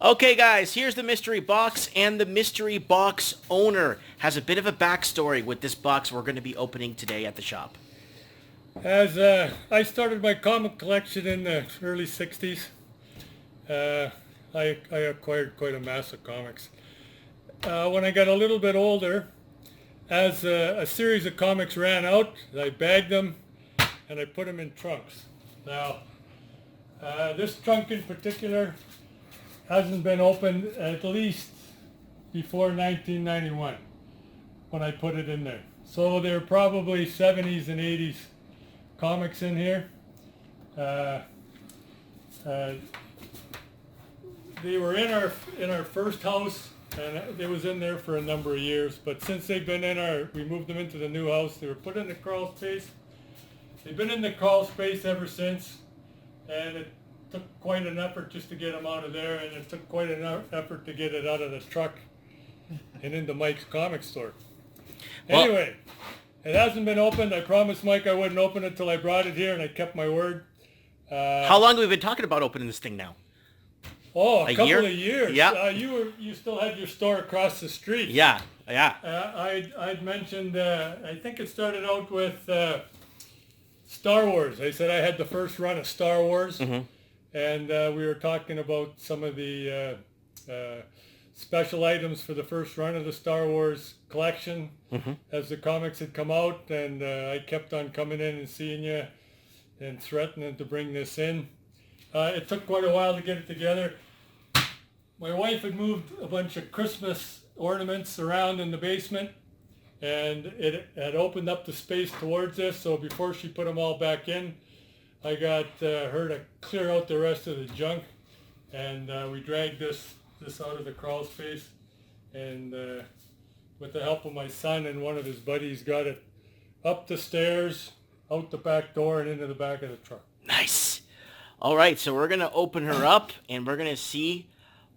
Okay, guys, here's the mystery box, and the mystery box owner has a bit of a backstory with this box we're going to be opening today at the shop. As I started my comic collection in the early 60s, I acquired quite a mass of comics. When I got a little bit older, as a series of comics ran out, I bagged them and I put them in trunks. Now, this trunk in particular hasn't been opened at least before 1991 when I put it in there. So there are probably 70s and 80s comics in here. They were in our first house, and it was in there for a number of years. But since they've been we moved them into the new house. They were put in the crawl space. They've been in the crawl space ever since, and it took quite an effort just to get them out of there, and it took quite an effort to get it out of the truck and into Mike's comic store. Anyway, it hasn't been opened. I promised Mike I wouldn't open it till I brought it here, and I kept my word. How long have we been talking about opening this thing now? Oh, a couple of years. Yeah. You still had your store across the street. Yeah. I'd mentioned, I think it started out with Star Wars. I said I had the first run of Star Wars. Mm-hmm. And we were talking about some of the special items for the first run of the Star Wars collection as the comics had come out. And I kept on coming in and seeing you and threatening to bring this in. It took quite a while to get it together. My wife had moved a bunch of Christmas ornaments around in the basement, and it had opened up the space towards this. So before she put them all back in, I got her to clear out the rest of the junk, and we dragged this out of the crawl space, and with the help of my son and one of his buddies, got it up the stairs, out the back door, and into the back of the truck. Nice. All right, so we're going to open her up, and we're going to see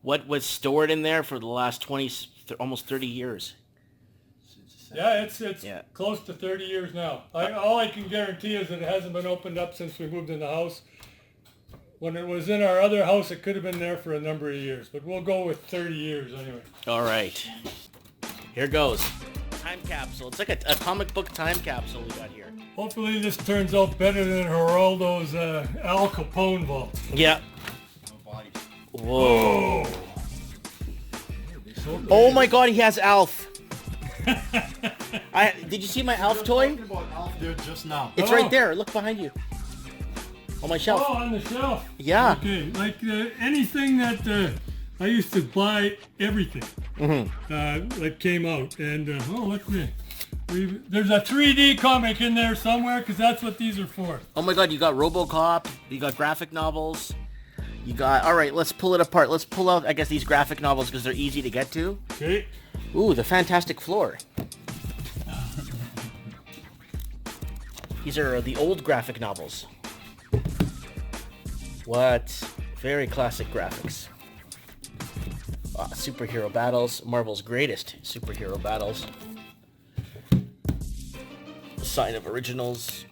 what was stored in there for the last almost 30 years. Yeah, it's close to 30 years now. All I can guarantee is that it hasn't been opened up since we moved in the house. When it was in our other house, it could have been there for a number of years, but we'll go with 30 years anyway. All right. Here goes. Time capsule. It's like a comic book time capsule we got here. Hopefully this turns out better than Geraldo's Al Capone vault. Yeah. Whoa. Oh my God, he has Alf. Did you see my Alf toy? Talking about Alf there just now. It's right there. Look behind you. On my shelf. Oh, on the shelf. Yeah. Okay, like anything that I used to buy everything that came out, and look, there's a 3D comic in there somewhere because that's what these are for. Oh my God, you got RoboCop. You got graphic novels. You got. All right, let's pull it apart. Let's pull out, I guess, these graphic novels because they're easy to get to. Okay. Ooh, the Fantastic Floor. These are the old graphic novels. What? Very classic graphics. Superhero battles. Marvel's greatest superhero battles. Sign of originals.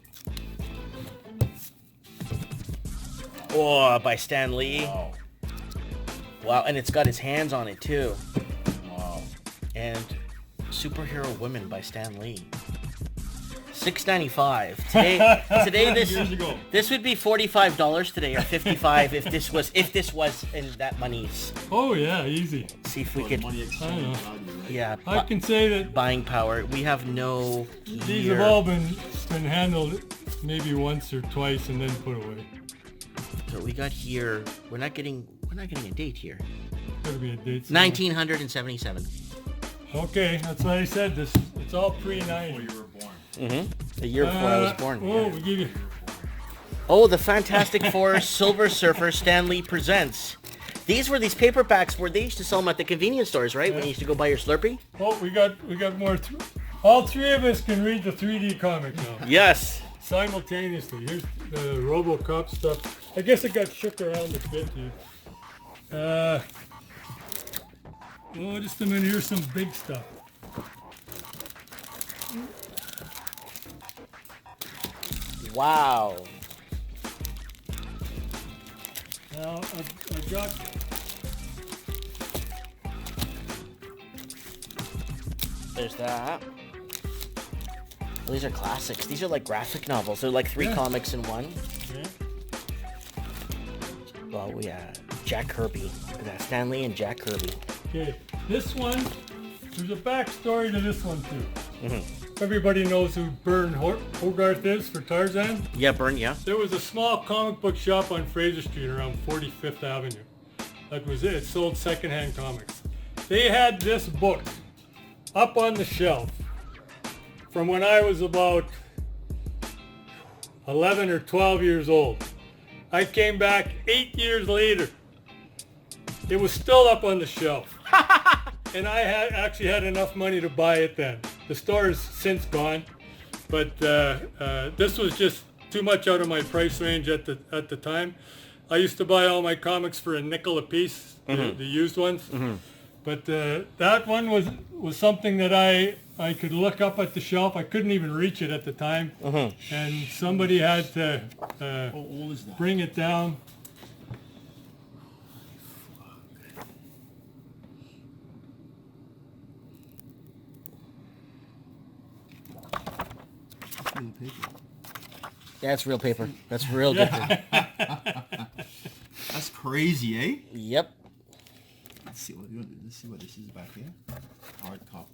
Oh, by Stan Lee. Wow, and it's got his hands on it too. Wow. And Superhero Women by Stan Lee. $6.95 today. This would be $45 today, or $55 if this was in that money's. Oh yeah, easy. See if we could. Money exchange value, right? Yeah. I can say that buying power. We have no. These have all been handled maybe once or twice and then put away. So we got here. We're not getting a date here. Gotta be a date. 1977. Okay, that's what I said. It's all pre-90. Before you were born. Mm-hmm. The year before I was born. Oh, we give you. Oh, the Fantastic Four Silver Surfer Stan Lee Presents. These paperbacks where they used to sell them at the convenience stores, right? When you used to go buy your Slurpee. Oh, we got more. All three of us can read the 3D comic now. Yes. Simultaneously. Here's the RoboCop stuff. I guess it got shook around a bit, dude. Just a minute. Here's some big stuff. Wow. Now, I got There's that. Well, these are classics. These are like graphic novels. They're like 3 comics in one. Yeah. Well, we Jack Kirby. Look at that. Stan Lee and Jack Kirby. Okay, this one, there's a backstory to this one too. Mm-hmm. Everybody knows who Bern Hogarth is for Tarzan. Yeah, Bern, yeah. There was a small comic book shop on Fraser Street around 45th Avenue. That was it. It sold secondhand comics. They had this book up on the shelf from when I was about 11 or 12 years old. I came back 8 years later. It was still up on the shelf. And I actually had enough money to buy it then. The store has since gone, but this was just too much out of my price range at the time. I used to buy all my comics for a nickel a piece, the used ones. Mm-hmm. But that one was something that I could look up at the shelf. I couldn't even reach it at the time. Mm-hmm. And somebody had to bring it down. That's real paper. That's real good. That's crazy, eh? Yep. Let's see what this is back here. Hardcover.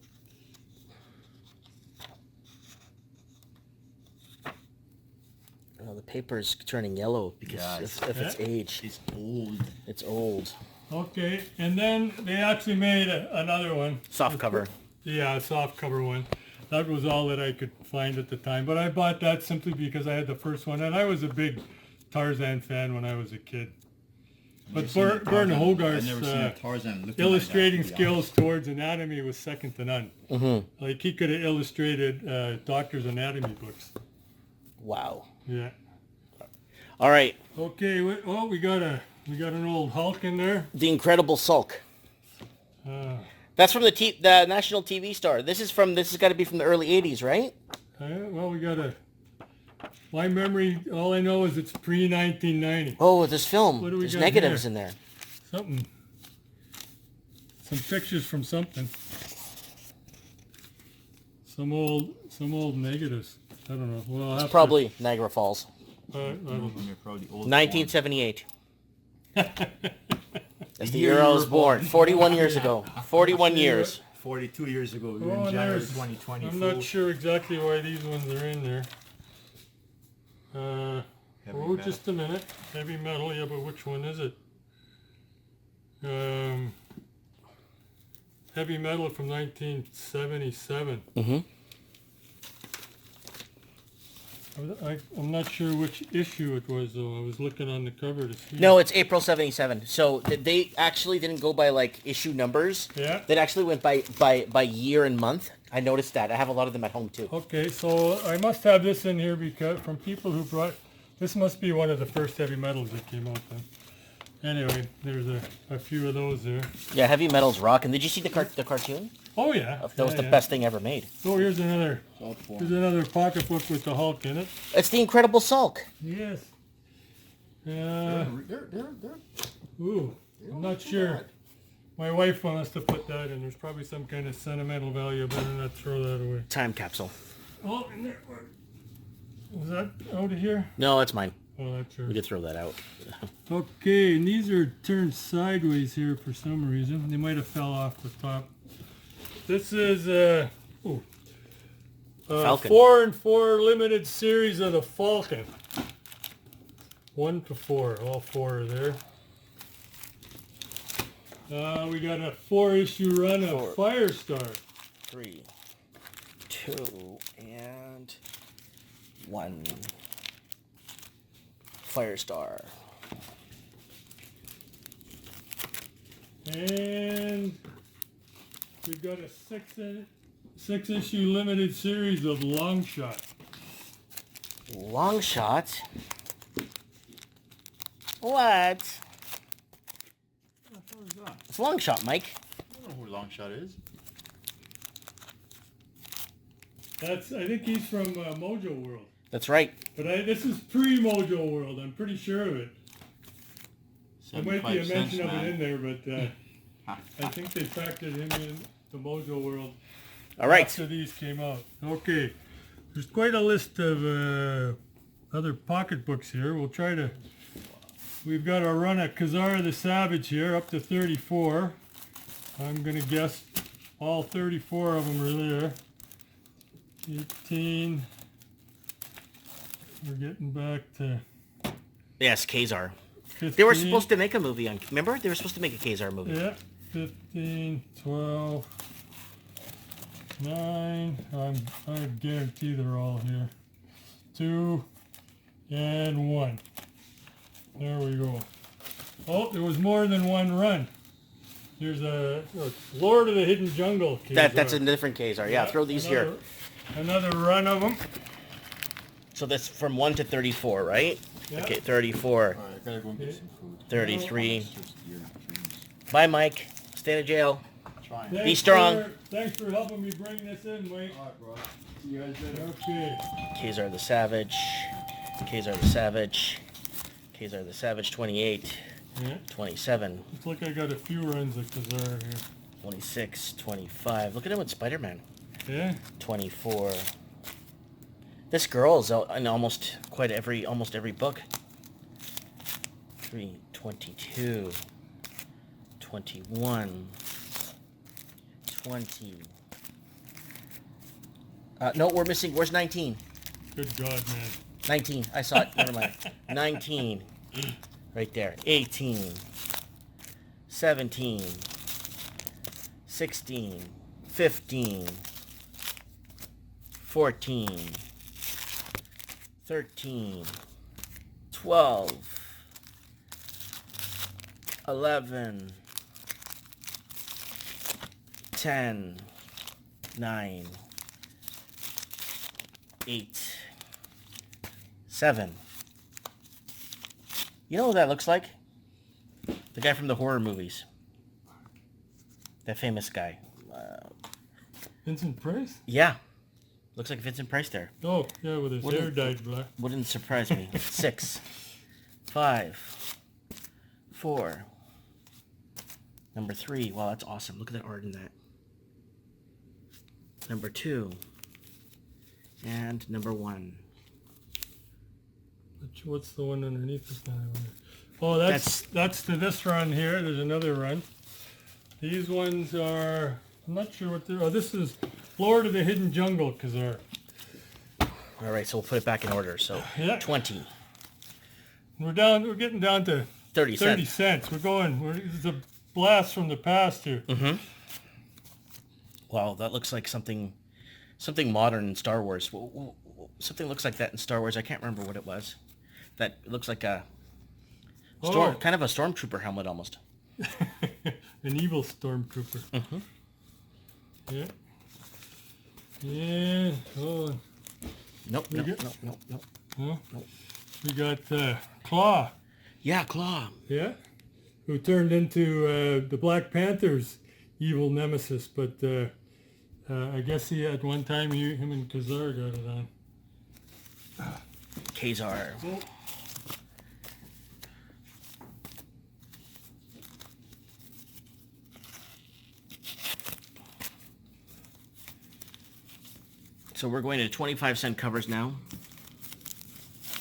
Well, the paper's turning yellow because of its age. It's old. It's old. Okay, and then they actually made another one. Soft cover. Yeah, a soft cover one. That was all that I could find at the time. But I bought that simply because I had the first one, and I was a big Tarzan fan when I was a kid. But Bern Hogarth's illustrating skills towards anatomy was second to none. Mm-hmm. Like, he could have illustrated doctor's anatomy books. Wow. Yeah. All right. Okay. Well, we got an old Hulk in there. The Incredible Sulk. That's from the national TV star. This has got to be from the early 80s, right? Well, we got my memory, all I know is it's pre-1990. Oh, this film. What do we There's got negatives here? in there. Something. Some pictures from something. Some old negatives. I don't know. Well, it's probably Niagara Falls. I don't know. 1978. That's the year I was born. 41 years ago. 41 years. 42 years ago. We were in January 2020. I'm not sure exactly why these ones are in there. Just a minute. Heavy metal. Yeah, but which one is it? Heavy metal from 1977. Mm-hmm. I'm not sure which issue it was, though. I was looking on the cover to see. No, it's April 77. So they actually didn't go by like issue numbers. Yeah. They actually went by year and month. I noticed that. I have a lot of them at home too. Okay, so I must have this in here because from people who brought. This must be one of the first heavy metals that came out then. Anyway, there's a few of those there. Yeah, heavy metal's rocking. Did you see the cartoon? Oh yeah. That was the best thing ever made. Oh, here's another pocketbook with the Hulk in it. It's the Incredible Sulk. Yes. They're Ooh, I'm not sure. My wife wants to put that in. There's probably some kind of sentimental value. I better not throw that away. Time capsule. Oh, and there. Was that out of here? No, that's mine. Oh, that's yours. We could throw that out. Okay, and these are turned sideways here for some reason. They might have fell off the top. This is Falcon. 4-in-4 limited series of the Falcon. 1 to 4, all 4 are there. We got a 4-issue run of Firestar. 3, 2, and 1. Firestar. And we got a 6-issue limited series of Longshot. Longshot? What? It's Longshot, Mike. I don't know who Longshot is. I think he's from Mojo World. That's right. But this is pre-Mojo World. I'm pretty sure of it. There might be a mention of it in there, but I think they factored him in the Mojo World. All right. After these came out. Okay. There's quite a list of other pocketbooks here. We'll try to... We've got our run at Ka-Zar the Savage here, up to 34. I'm going to guess all 34 of them are there. 18. We're getting back to... Yes, Ka-Zar. 15. They were supposed to make a movie on... Remember? They were supposed to make a Ka-Zar movie. Yeah. 15, 12, 9. I guarantee they're all here. 2 and 1. There we go. Oh, there was more than one run. There's a Lord of the Hidden Jungle. That's a different Ka-Zar. Yeah, throw these here. Another run of them. So that's from 1 to 34, right? Yeah. Okay, 34, Alright, I gotta go and get some food. 33. It's just here, please. Bye, Mike. Stay in jail. Trying. Be strong. Thanks for helping me bring this in, Mike. Alright, bro. See you guys later. Okay. Ka-Zar the Savage. Ka-Zar the Savage. Ka-Zar the Savage, 28. Yeah. 27. Looks like I got a few runs of Ka-Zar here. 26. 25. Look at him with Spider-Man. Yeah. 24. This girl's out in almost every book. 3. 22. 21. 20. No, we're missing. Where's 19? Good God, man. 19. I saw it. Never mind. 19. Right there. 18. 17. 16. 15. 14. 13. 12. 11. 10. 9. 8. 7. You know what that looks like? The guy from the horror movies. That famous guy. Vincent Price? Yeah. Looks like Vincent Price there. Oh, yeah, with his hair dyed black. Wouldn't surprise me. 6. 5. 4. Number 3. Wow, that's awesome. Look at that art in that. Number 2. And number 1. What's the one underneath this guy? Oh, that's to this run here. There's another run. These ones are... I'm not sure what they're... Oh, this is Lord of the Hidden Jungle, Ka-Zar. All right, so we'll put it back in order. So Yeah. 20. We're getting down to 30 cents. 30 cents. It's a blast from the past here. Mm-hmm. Wow, that looks like something modern in Star Wars. Something looks like that in Star Wars. I can't remember what it was. That looks like a kind of a stormtrooper helmet almost. An evil stormtrooper. Mm-hmm. Yeah. Yeah. Oh. Nope. Huh? We got Claw. Yeah, Claw. Yeah. Who turned into the Black Panther's evil nemesis, but I guess at one time him and Ka-Zar got it on. Ka-Zar. So we're going to 25-cent covers now.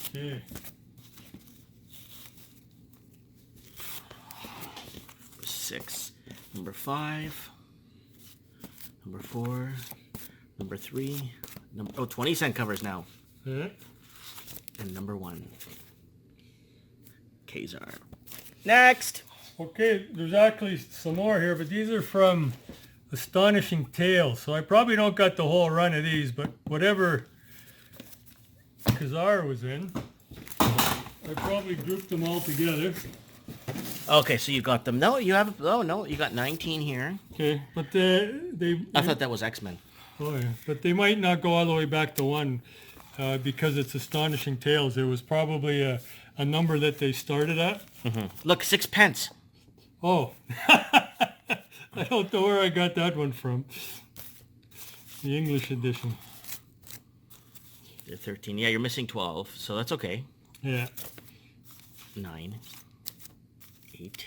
Okay. 6. Number 5. Number 4. Number 3. 20-cent covers now. Yeah. And number 1. Ka-Zar. Next! Okay, there's actually some more here, but these are from Astonishing Tales. So I probably don't got the whole run of these, but whatever Ka-Zar was in, I probably grouped them all together. Okay, so you got them. No, you have... Oh, no, you got 19 here. Okay, but they... I thought that was X-Men. Oh, yeah. But they might not go all the way back to 1 because it's Astonishing Tales. There was probably a number that they started at. Mm-hmm. Look, 6 pence. Oh. I don't know where I got that one from. The English edition. 13. Yeah, you're missing 12, so that's okay. Yeah. 9. 8.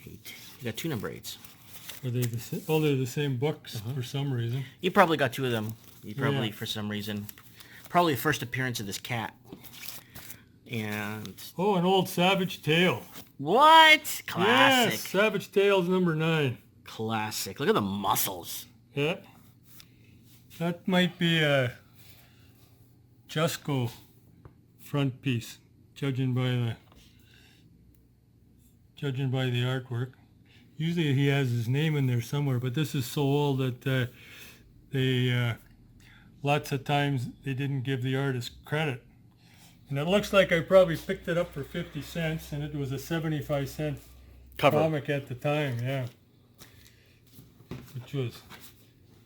8. You got 2 number 8s. Are they the same? Oh, they're the same books for some reason. You probably got two of them. You probably, Yeah. for some reason. Probably the first appearance of this cat. And... Oh, an old Savage Tale. What? Classic. Yes, Savage Tales number 9. Classic. Look at the muscles. Yeah. That might be a Jusco front piece, judging by the artwork. Usually he has his name in there somewhere, but this is so old that they lots of times they didn't give the artist credit. And it looks like I probably picked it up for 50 cents, and it was a 75-cent Cover. comic at the time, yeah. Which was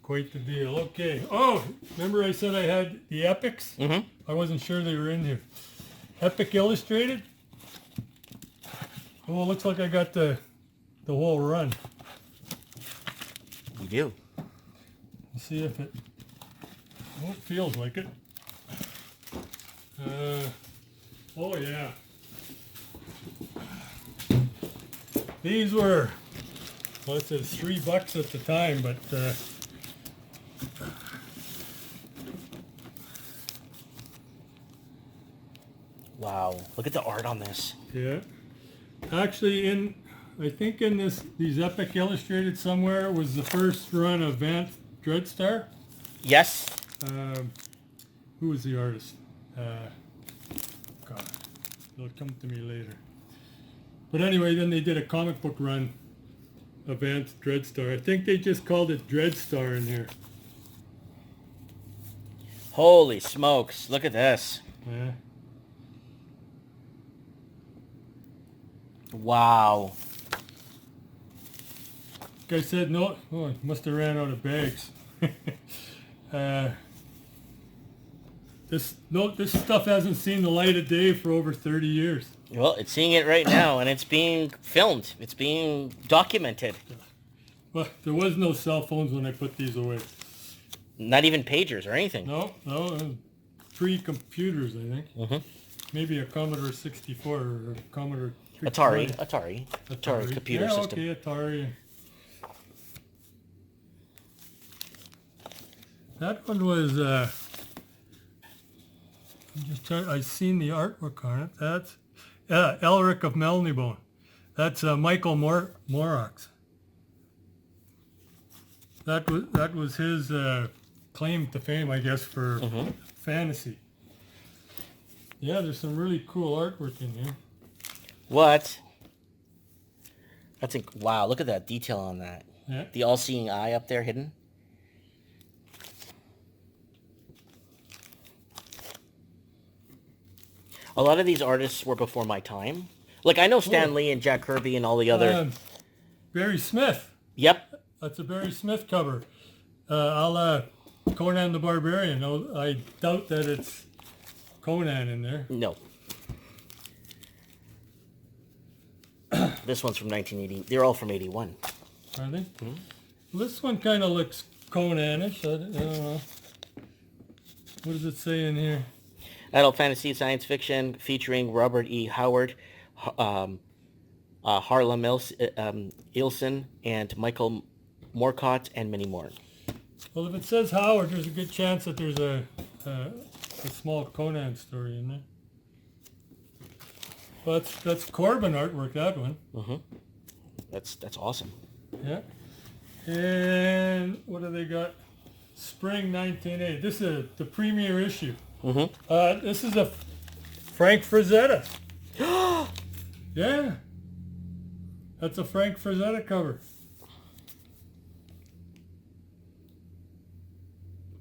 quite the deal. Okay. Oh, remember I said I had the Epics? Mm-hmm. I wasn't sure they were in here. Epic Illustrated? Oh, looks like I got the whole run. You do. Let's see if it... Oh, it feels like it. Oh yeah. These were, well, it says $3 at the time, but Wow. Look at the art on this. yeah. Actually, I think in these Epic Illustrated somewhere was the first run of Vance Dreadstar. Yes. Who was the artist? God, it'll come to me later. But anyway, then they did a comic book run of Vance Dreadstar. I think they just called it Dreadstar in here. Holy smokes. Look at this. Yeah. Wow. Guy said no. Oh, he must have ran out of bags. This stuff hasn't seen the light of day for over 30 years. Well, it's seeing it right now, and it's being filmed. It's being documented. Well, there was no cell phones when I put these away. Not even pagers or anything. No, pre-computers, I think. Mm-hmm. Maybe a Commodore 64 or a Commodore Atari Atari computer system. Okay, Atari. That one was, I seen the artwork on it. That's Elric of Melnibone. That's Michael Morocks. That was his claim to fame, I guess, for fantasy. Yeah, there's some really cool artwork in here. What? Wow, look at that detail on that. Yeah. The all-seeing eye up there hidden. A lot of these artists were before my time. Like, I know Stan Lee and Jack Kirby and all the other... Barry Smith. Yep. That's a Barry Smith cover. A la Conan the Barbarian. No, I doubt that it's Conan in there. No. This one's from 1980. They're all from 81. Are they? This one kind of looks Conan-ish. I don't know. What does it say in here? Adult fantasy science fiction featuring Robert E. Howard, Harlem Ilson, and Michael Moorcock, and many more. Well, if it says Howard, there's a good chance that there's a small Conan story in there. Well, that's Corbin artwork, that one. Mm-hmm. That's awesome. Yeah. And what do they got? Spring 1980. This is the premiere issue. Mm-hmm. This is a Frank Frazetta. Yeah. That's a Frank Frazetta cover.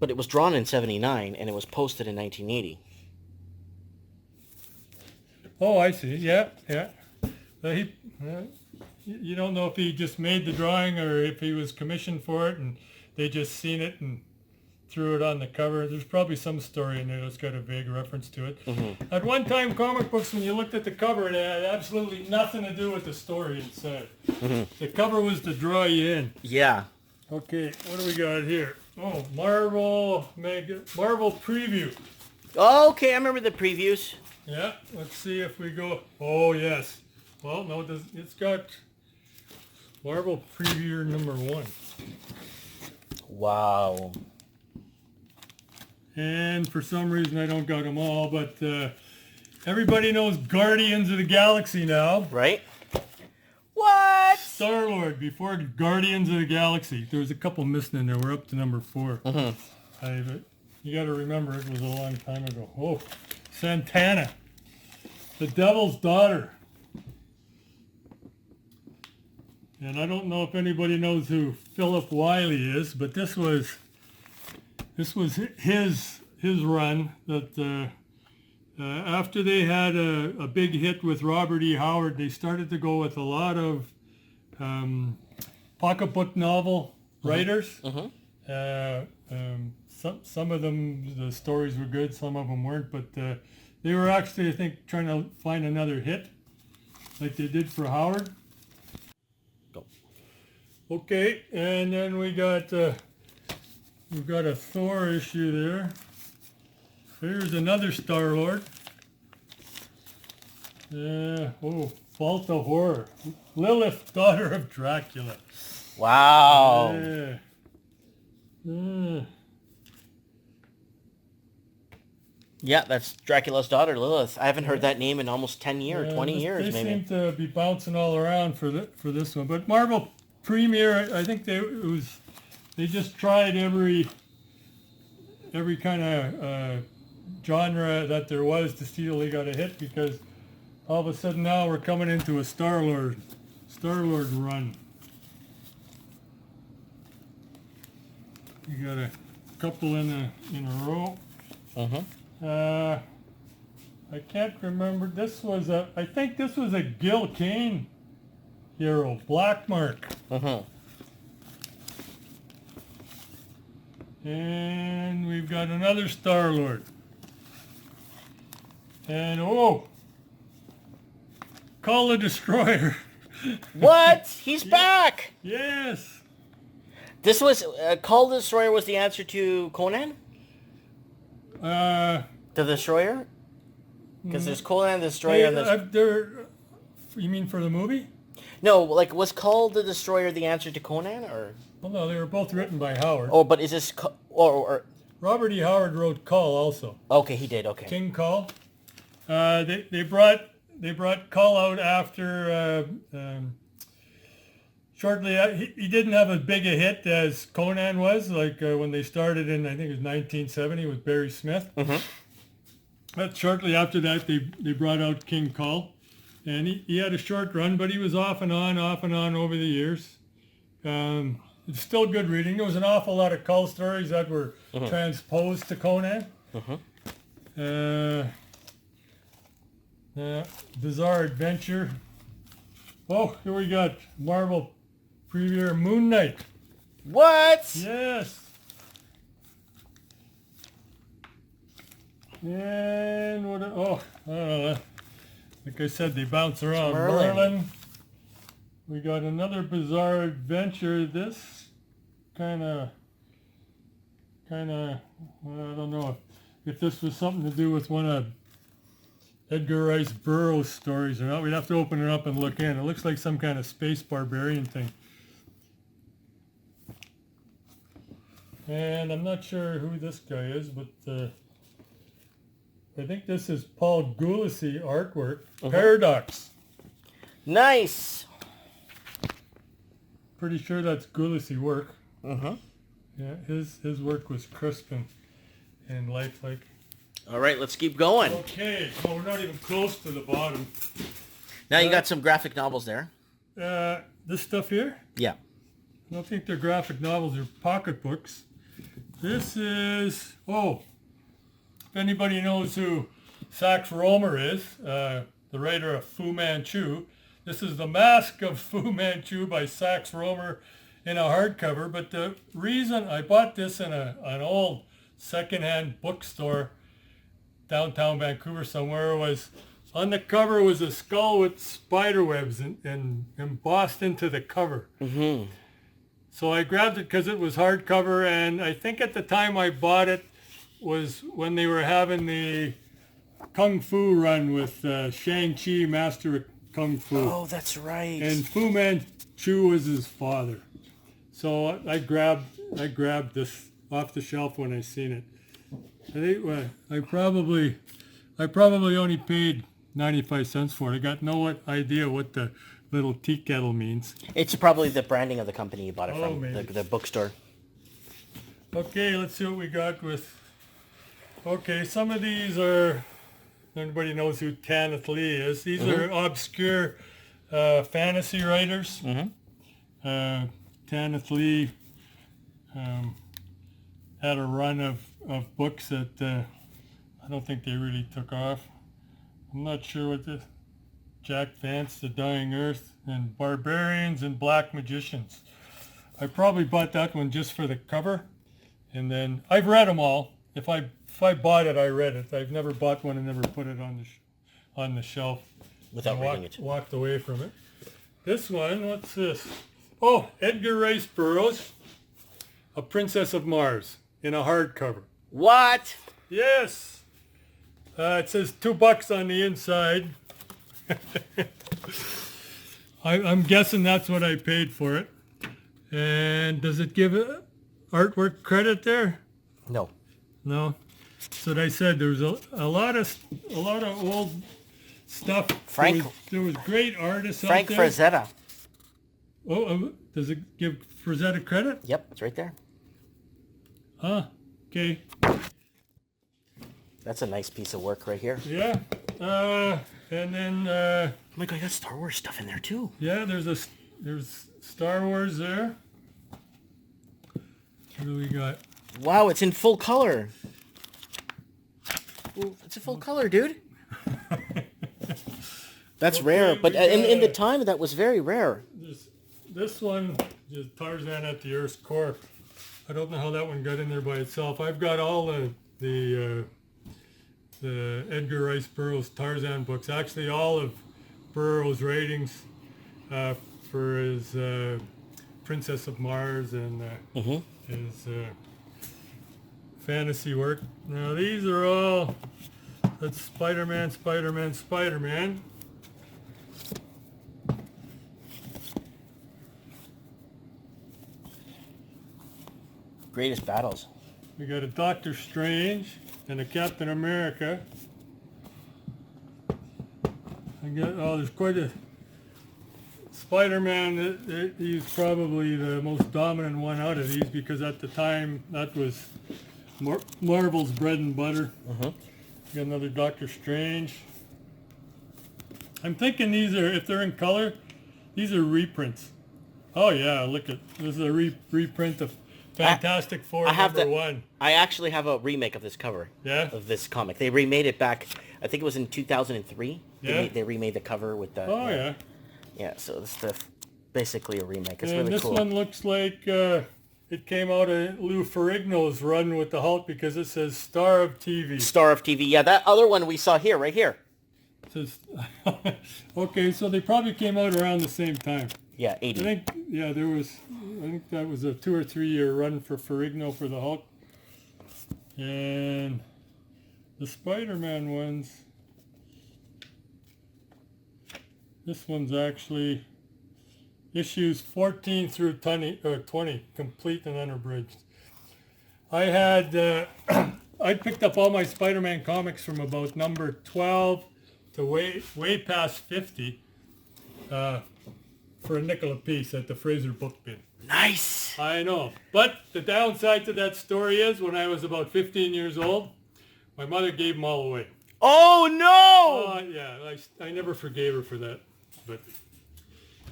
But it was drawn in 79, and it was posted in 1980. Oh, I see. Yeah. You don't know if he just made the drawing or if he was commissioned for it and they just seen it and threw it on the cover. There's probably some story in there that's got a vague reference to it. Mm-hmm. At one time, comic books, when you looked at the cover, it had absolutely nothing to do with the story inside. Mm-hmm. The cover was to draw you in. Yeah. Okay, what do we got here? Oh, Marvel preview. Okay, I remember the previews. Yeah, let's see if we go. Oh, yes. Well, no, it's got Marvel Preview number 1. Wow. And for some reason I don't got them all, but everybody knows Guardians of the Galaxy now. Right? What? Star-Lord before Guardians of the Galaxy. There was a couple missing in there. We're up to number 4. You got to remember it was a long time ago. Oh, Santana, the Devil's Daughter. And I don't know if anybody knows who Philip Wiley is, but this was his run that after they had a big hit with Robert E. Howard, they started to go with a lot of pocketbook novel writers. Some of them, the stories were good, some of them weren't, but they were actually, I think, trying to find another hit like they did for Howard. Go. Okay, and then we've got a Thor issue there. Here's another Star-Lord. Fault of Horror. Lilith, daughter of Dracula. Wow. Yeah, that's Dracula's daughter, Lilith. I haven't heard that name in almost 10 years, 20 years they maybe. Seem to be bouncing all around for this one. But Marvel Premiere, I think they just tried every kind of genre that there was to see if they got a hit, because all of a sudden now we're coming into a Star-Lord run. You got a couple in a row. I can't remember. I think this was a Gil Kane hero, Black Mark. And we've got another Star-Lord. And Call the Destroyer. What? He's back! Yes. This was, Call the Destroyer was the answer to Conan? The Destroyer? Because there's Conan the Destroyer and you mean for the movie? No, like, was Call the Destroyer the answer to Conan, or? Well, no, they were both written by Howard. Oh, but is this... Robert E. Howard wrote Call also. Okay, he did, okay. King Call. They brought Call out after... shortly, he didn't have as big a hit as Conan was, like when they started in, I think it was 1970 with Barry Smith. But shortly after that, they brought out King Call. And he had a short run, but he was off and on over the years. It's still good reading. There was an awful lot of Call stories that were transposed to Conan. Bizarre Adventure. Oh, here we got Marvel Preview Moon Knight. What? Yes. And what? I don't know. Like I said, they bounce around. Merlin. We got another Bizarre Adventure. This kind of, I don't know if this was something to do with one of Edgar Rice Burroughs stories or not. We'd have to open it up and look in. It looks like some kind of space barbarian thing. And I'm not sure who this guy is, but I think this is Paul Gulacy artwork. Paradox. Nice. Pretty sure that's Gulacy work. Yeah, his work was crisp and lifelike. All right, let's keep going. Okay, well, we're not even close to the bottom. Now you got some graphic novels there. This stuff here? Yeah. I don't think they're graphic novels, they're pocketbooks. This is, if anybody knows who Sax Rohmer is, the writer of Fu Manchu, this is The Mask of Fu Manchu by Sax Rohmer in a hardcover. But the reason I bought this in an old secondhand bookstore downtown Vancouver somewhere was on the cover was a skull with spider webs and embossed into the cover. So I grabbed it because it was hardcover, and I think at the time I bought it was when they were having the Kung Fu run with Shang-Chi, Master of Kung Fu. Oh, that's right. And Chew was his father. So I grabbed this off the shelf when I seen it. I think I probably only paid 95 cents for it. I got no idea what the little tea kettle means. It's probably the branding of the company you bought it from, maybe. the bookstore. Okay, let's see what we got with... Okay, some of these are... Everybody knows who Kenneth Lee is. These are obscure fantasy writers. Kenneth Lee had a run of books that I don't think they really took off. I'm not sure what the... Jack Vance, The Dying Earth, and Barbarians and Black Magicians. I probably bought that one just for the cover. And then I've read them all. If I bought it, I read it. I've never bought one and never put it on the shelf Without reading it. Walked away from it. This one, what's this? Oh, Edgar Rice Burroughs, A Princess of Mars, in a hardcover. What? Yes. It says $2 on the inside. I'm guessing that's what I paid for it. And does it give artwork credit there? No. No. So I said there was a lot of old stuff. Frank. There was great artists Frank out there. Frazetta. Oh, does it give Frazetta credit? Yep, it's right there. Huh. Okay. That's a nice piece of work right here. Yeah. And then Oh my god, you got Star Wars stuff in there too. yeah, there's Star Wars there. What do we got? Wow, it's in full color. Ooh, it's a full color, dude. That's rare, but in the time that was very rare. This one is Tarzan at the Earth's core. I don't know how that one got in there by itself. I've got all the Edgar Rice Burroughs Tarzan books. Actually, all of Burroughs' writings for his Princess of Mars and his fantasy work. Now these are all, that's Spider-Man, Spider-Man, Spider-Man. Greatest battles. We got a Doctor Strange and a Captain America. There's quite a... Spider-Man, he's probably the most dominant one out of these because at the time that was Marvel's bread and butter. Got another Doctor Strange. I'm thinking these are, if they're in color, these are reprints. Oh yeah, look at, this is a reprint of Fantastic Four #1. I actually have a remake of this cover. Yeah? Of this comic. They remade it back, I think it was in 2003. Yeah? They remade the cover with the... Oh yeah. Yeah, so this is basically a remake. It's And really this cool. one looks like it came out of Lou Ferrigno's run with the Hulk because it says Star of TV. Star of TV. Yeah, that other one we saw here, right here. It says, okay, so they probably came out around the same time. Yeah, 80. I think that was a 2 or 3 year run for Ferrigno for the Hulk. And the Spider-Man ones, this one's actually issues 14 through 20, complete and unabridged. I had, I picked up all my Spider-Man comics from about number 12 to way past 50 for a nickel a piece at the Fraser book bin. Nice. I know. But the downside to that story is when I was about 15 years old, my mother gave them all away. Oh, no! Yeah, I never forgave her for that. But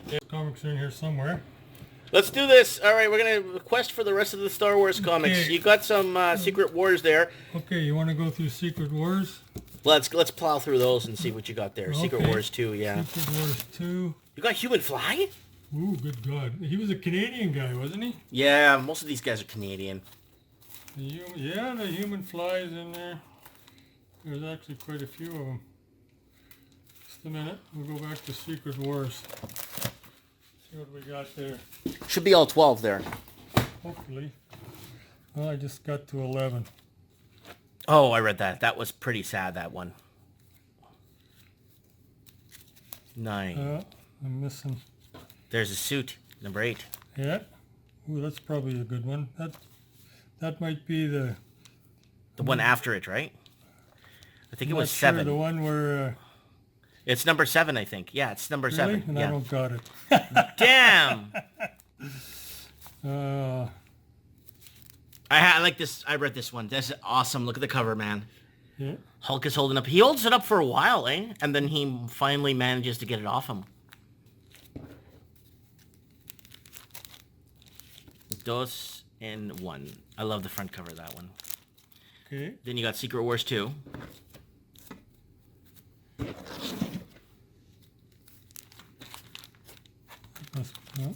yeah, comics are in here somewhere. Let's do this. All right, we're going to request for the rest of the Star Wars comics. Okay. You got some Secret Wars there. Okay, you want to go through Secret Wars? Let's plow through those and see what you got there. Secret Okay. Wars 2, yeah. Secret Wars 2. You got Human Fly? Ooh, good God. He was a Canadian guy, wasn't he? Yeah, most of these guys are Canadian. Yeah, the Human Fly's in there. There's actually quite a few of them. Just a minute. We'll go back to Secret Wars. See what we got there. Should be all 12 there. Hopefully. Well, I just got to 11. Oh, I read that. That was pretty sad, that one. 9. I'm missing. There's a suit, number 8. Yeah. Ooh, that's probably a good one. That might be the one after it, right? I think it I'm was not sure, 7. the one where It's number 7, I think. Yeah, it's number really? 7. And Yeah. I don't got it. Damn. Uh, I like this. I read this one. This is awesome. Look at the cover, man. yeah. Hulk is holding up. He holds it up for a while, eh? And then he finally manages to get it off him. Dos in 1. I love the front cover of that one. Okay. Then you got Secret Wars 2. No.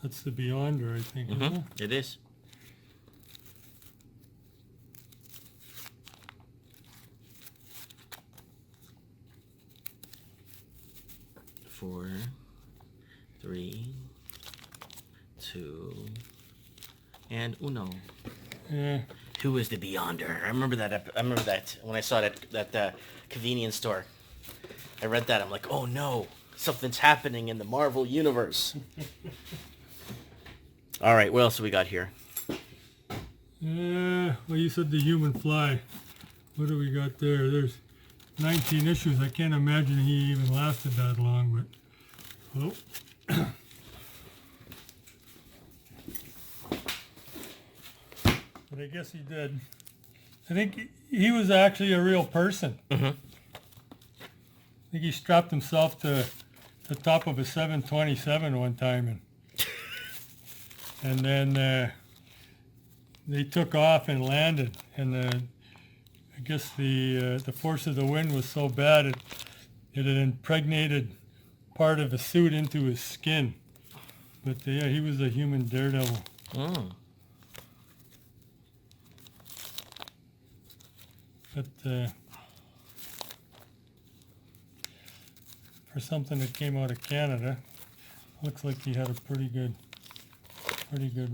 That's the Beyonder, I think. Isn't it? It is. Four, 3, 2, and uno. Yeah. Who is the Beyonder? I remember that. I remember that when I saw it at that convenience store. I read that. I'm like, oh no, something's happening in the Marvel universe. All right, what else do we got here? Yeah. Well, you said the Human Fly. What do we got there? There's 19 issues. I can't imagine he even lasted that long, but oh. But I guess he did. I think he was actually a real person. Mm-hmm. I think he strapped himself to the top of a 727 one time, and then they took off and landed, and I guess the force of the wind was so bad it had impregnated part of the suit into his skin. But yeah, he was a human daredevil. Mm. But for something that came out of Canada, looks like he had a pretty good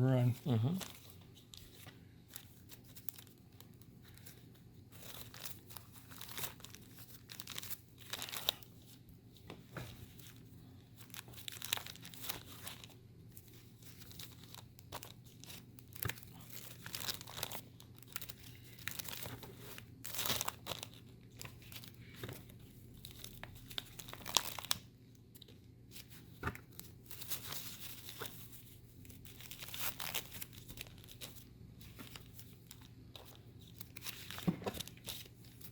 run. Mm-hmm.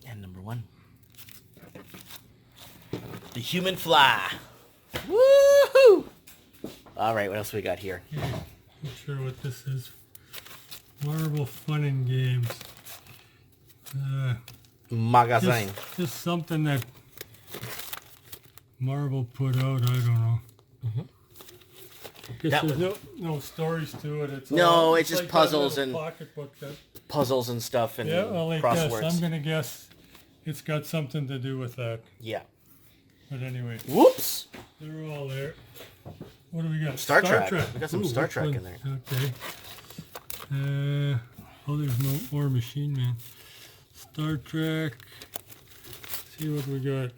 And number 1. The Human Fly. Woohoo! All right, what else we got here? Not sure what this is. Marvel Fun and Games. Magazine. Just something that Marvel put out. I don't know. Mm-hmm. Guess That there's no stories to it. It's No, all, it's just like puzzles that and- little pocketbook. Puzzles and stuff and Yeah, well, I guess crosswords. I'm gonna guess it's got something to do with that. Yeah. But anyway, Whoops! they're all there. What do we got? Star Trek. We got some Star which Trek one? in there. Okay. Oh, there's no more Machine Man. Star Trek. See what we got.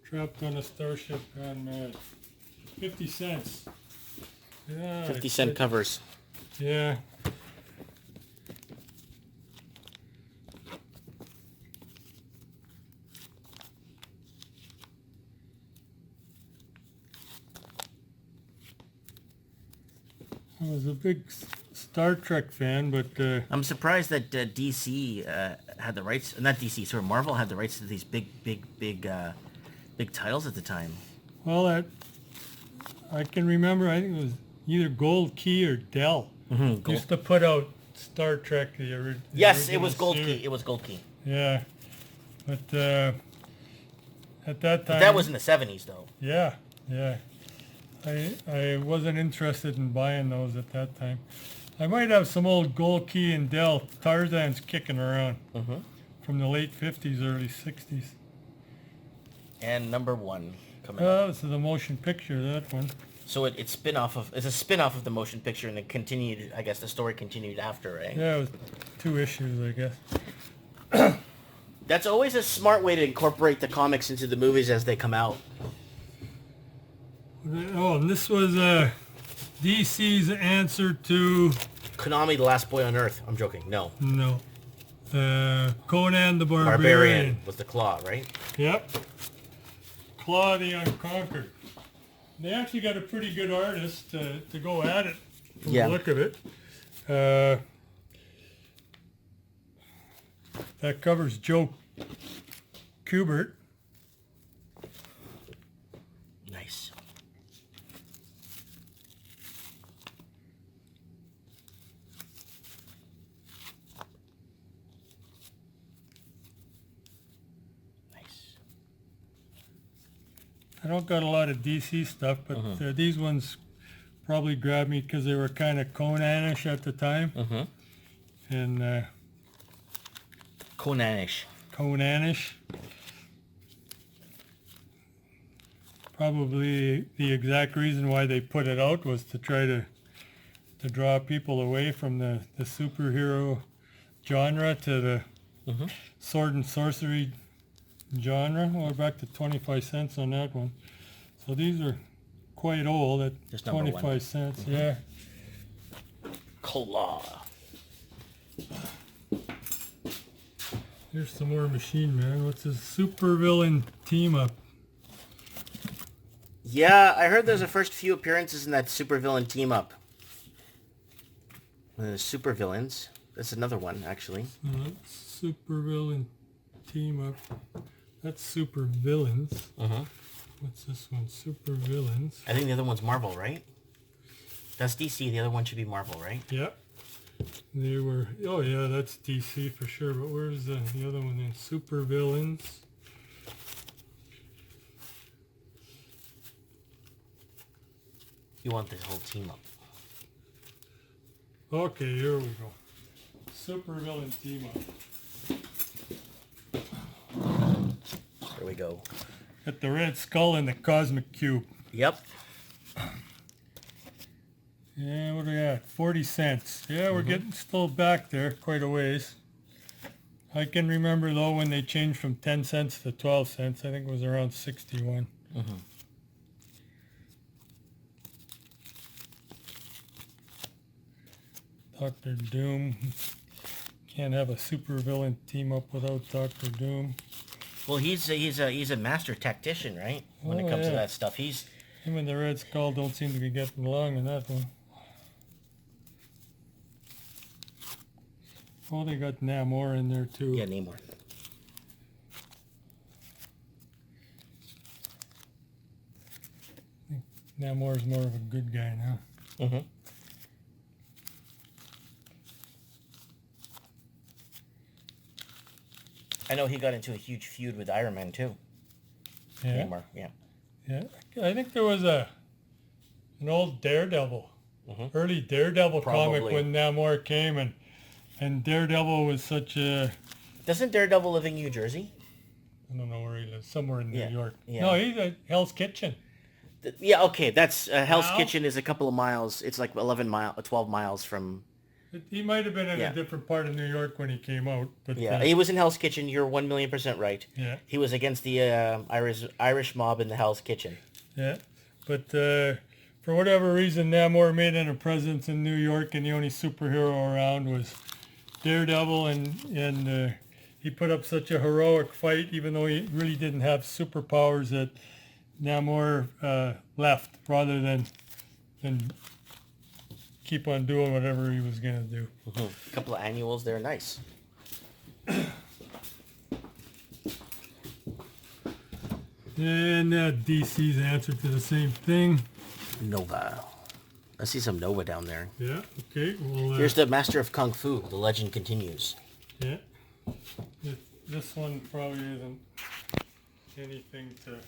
Trapped on a starship gone mad. 50 cents. Yeah. 50 cent covers. Yeah. I was a big Star Trek fan, but I'm surprised that DC had the rights, not DC, sorry, Marvel had the rights to these big titles at the time. well, I can remember. I think it was either Gold Key or Dell. Mm-hmm. Used to put out Star Trek, the original. Yes, it was Gold series. Key. It was Gold Key. Yeah, but at that time, But that was in the 70s, though. yeah. I wasn't interested in buying those at that time. I might have some old Gold Key and Dell Tarzans kicking around Mm-hmm. from the late 50s, early 60s. And number 1 coming up. This is a motion picture, that one. So it's a spin-off of the motion picture, and it continued, I guess the story continued after, right? Yeah, it was 2 issues, I guess. That's always a smart way to incorporate the comics into the movies as they come out. Oh, and this was DC's answer to... Konami, the last boy on Earth. I'm joking. No. No. Conan the Barbarian. Was the claw, right? Yep. Claw the Unconquered. They actually got a pretty good artist to go at it from the look of it. That covers Joe Kubert. Nice. I don't got a lot of DC stuff, but these ones probably grabbed me because they were kind of Conan-ish at the time. And Conan-ish. Conan-ish. Probably the exact reason why they put it out was to try to draw people away from the superhero genre to the sword and sorcery genre. We're back to 25 cents on that one. So these are quite old at Just number 25 one. cents. Yeah. Claw. Here's some more Machine Man. What's his supervillain team up? Yeah, I heard there's a first few appearances in that supervillain team up. Supervillains. That's another one, actually. Supervillain team up. That's supervillains. What's this one? Supervillains. I think the other one's Marvel, right? That's DC. The other one should be Marvel, right? Yep. They were... Oh, yeah, that's DC for sure. But where's the other one then? Supervillains. You want this whole team up. Okay, here we go. Supervillain team up. There we go. Got the Red Skull and the Cosmic Cube. Yep. Yeah, what do we got? 40 cents. Yeah, we're getting still back there quite a ways. I can remember, though, when they changed from 10 cents to 12 cents. I think it was around 61. Dr. Doom. Can't have a supervillain team up without Dr. Doom. Well, he's a master tactician, right? When it comes to that stuff, he's... Him and the Red Skull don't seem to be getting along in that one. Oh, they got Namor in there too. Yeah, Namor. I think Namor's more of a good guy now. I know he got into a huge feud with Iron Man too. Yeah. Namor, yeah. Yeah, I think there was an old Daredevil, early Daredevil comic when Namor came, and Daredevil was such a... Doesn't Daredevil live in New Jersey? I don't know where he lives, somewhere in New York. Yeah. No, he's at Hell's Kitchen. Yeah, okay, that's... Hell's Now? Kitchen is a couple of miles. It's like 12 miles from... He might have been in a different part of New York when he came out. But Yeah, he was in Hell's Kitchen. You're 1,000,000% right. Yeah. He was against the Irish mob in the Hell's Kitchen. Yeah, but for whatever reason, Namor made it a presence in New York, and the only superhero around was Daredevil, and he put up such a heroic fight, even though he really didn't have superpowers, that Namor left rather than keep on doing whatever he was going to do. A couple of annuals there, nice. And DC's answer to the same thing. Nova. I see some Nova down there. Yeah, okay. Well, Here's the Master of Kung Fu. The legend continues. Yeah. This one probably isn't anything to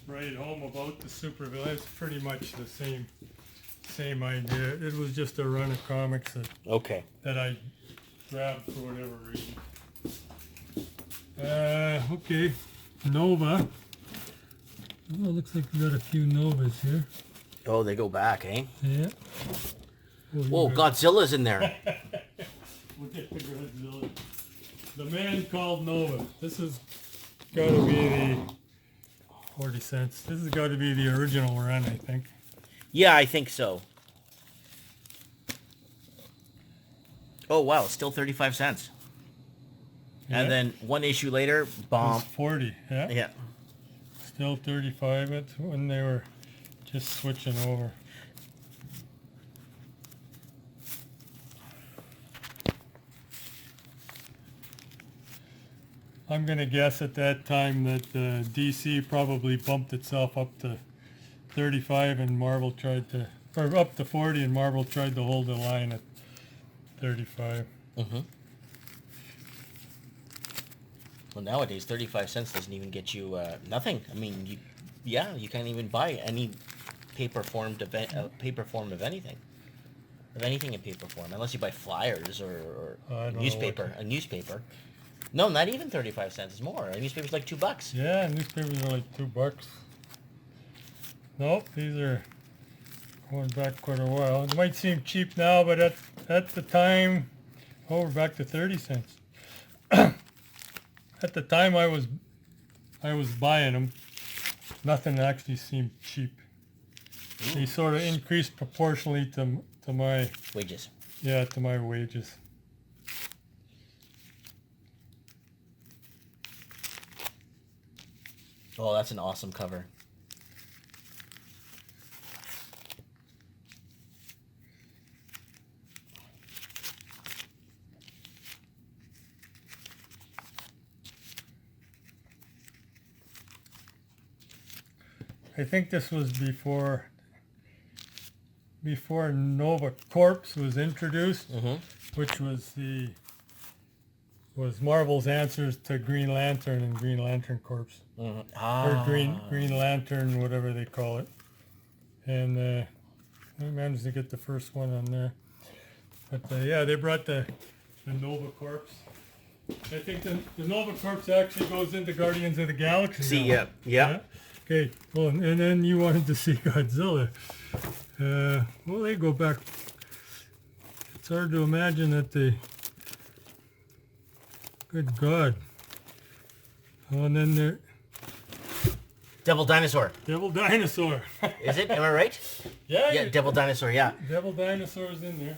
write home about the supervillain. It's pretty much the same idea. It was just a run of comics that I grabbed for whatever reason. Okay. Nova. Oh, looks like we got a few Novas here. Oh, they go back, eh? Yeah. Whoa, Godzilla's in there. Look at the Godzilla. The Man Called Nova. This has got to be the 40 cents. This has got to be the original run, I think. Yeah, I think so. Oh, wow. Still 35 cents. Yeah. And then one issue later, bomb. It's 40, yeah. Yeah. Still 35. It's when they were just switching over. I'm going to guess at that time that DC probably bumped itself up to 35 and Marvel tried to, or up to 40 and Marvel tried to hold the line at 35. Mm-hmm. Well, nowadays, 35 cents doesn't even get you nothing. I mean, you can't even buy any paper form of anything. Of anything in paper form, unless you buy flyers or newspaper. A newspaper. No, not even 35 cents. It's more. A newspaper's like $2. Yeah, newspapers are like $2. Nope, these are going back quite a while. It might seem cheap now, but at the time, we're back to 30 cents. At the time I was buying them, nothing actually seemed cheap. Ooh. They sort of increased proportionally to my wages. Yeah, to my wages. Oh, that's an awesome cover. I think this was before Nova Corps was introduced, which was Marvel's answers to Green Lantern and Green Lantern Corps, or Green Lantern, whatever they call it. And I managed to get the first one on there. But yeah, they brought the Nova Corps. I think the Nova Corps actually goes into Guardians of the Galaxy. See, now. yeah. Okay, well, and then you wanted to see Godzilla. Well, they go back. It's hard to imagine that they... Good God. Oh, and then there... Devil Dinosaur. Devil Dinosaur. Is it? Am I right? Yeah, Devil Dinosaur, yeah. Devil Dinosaur's in there.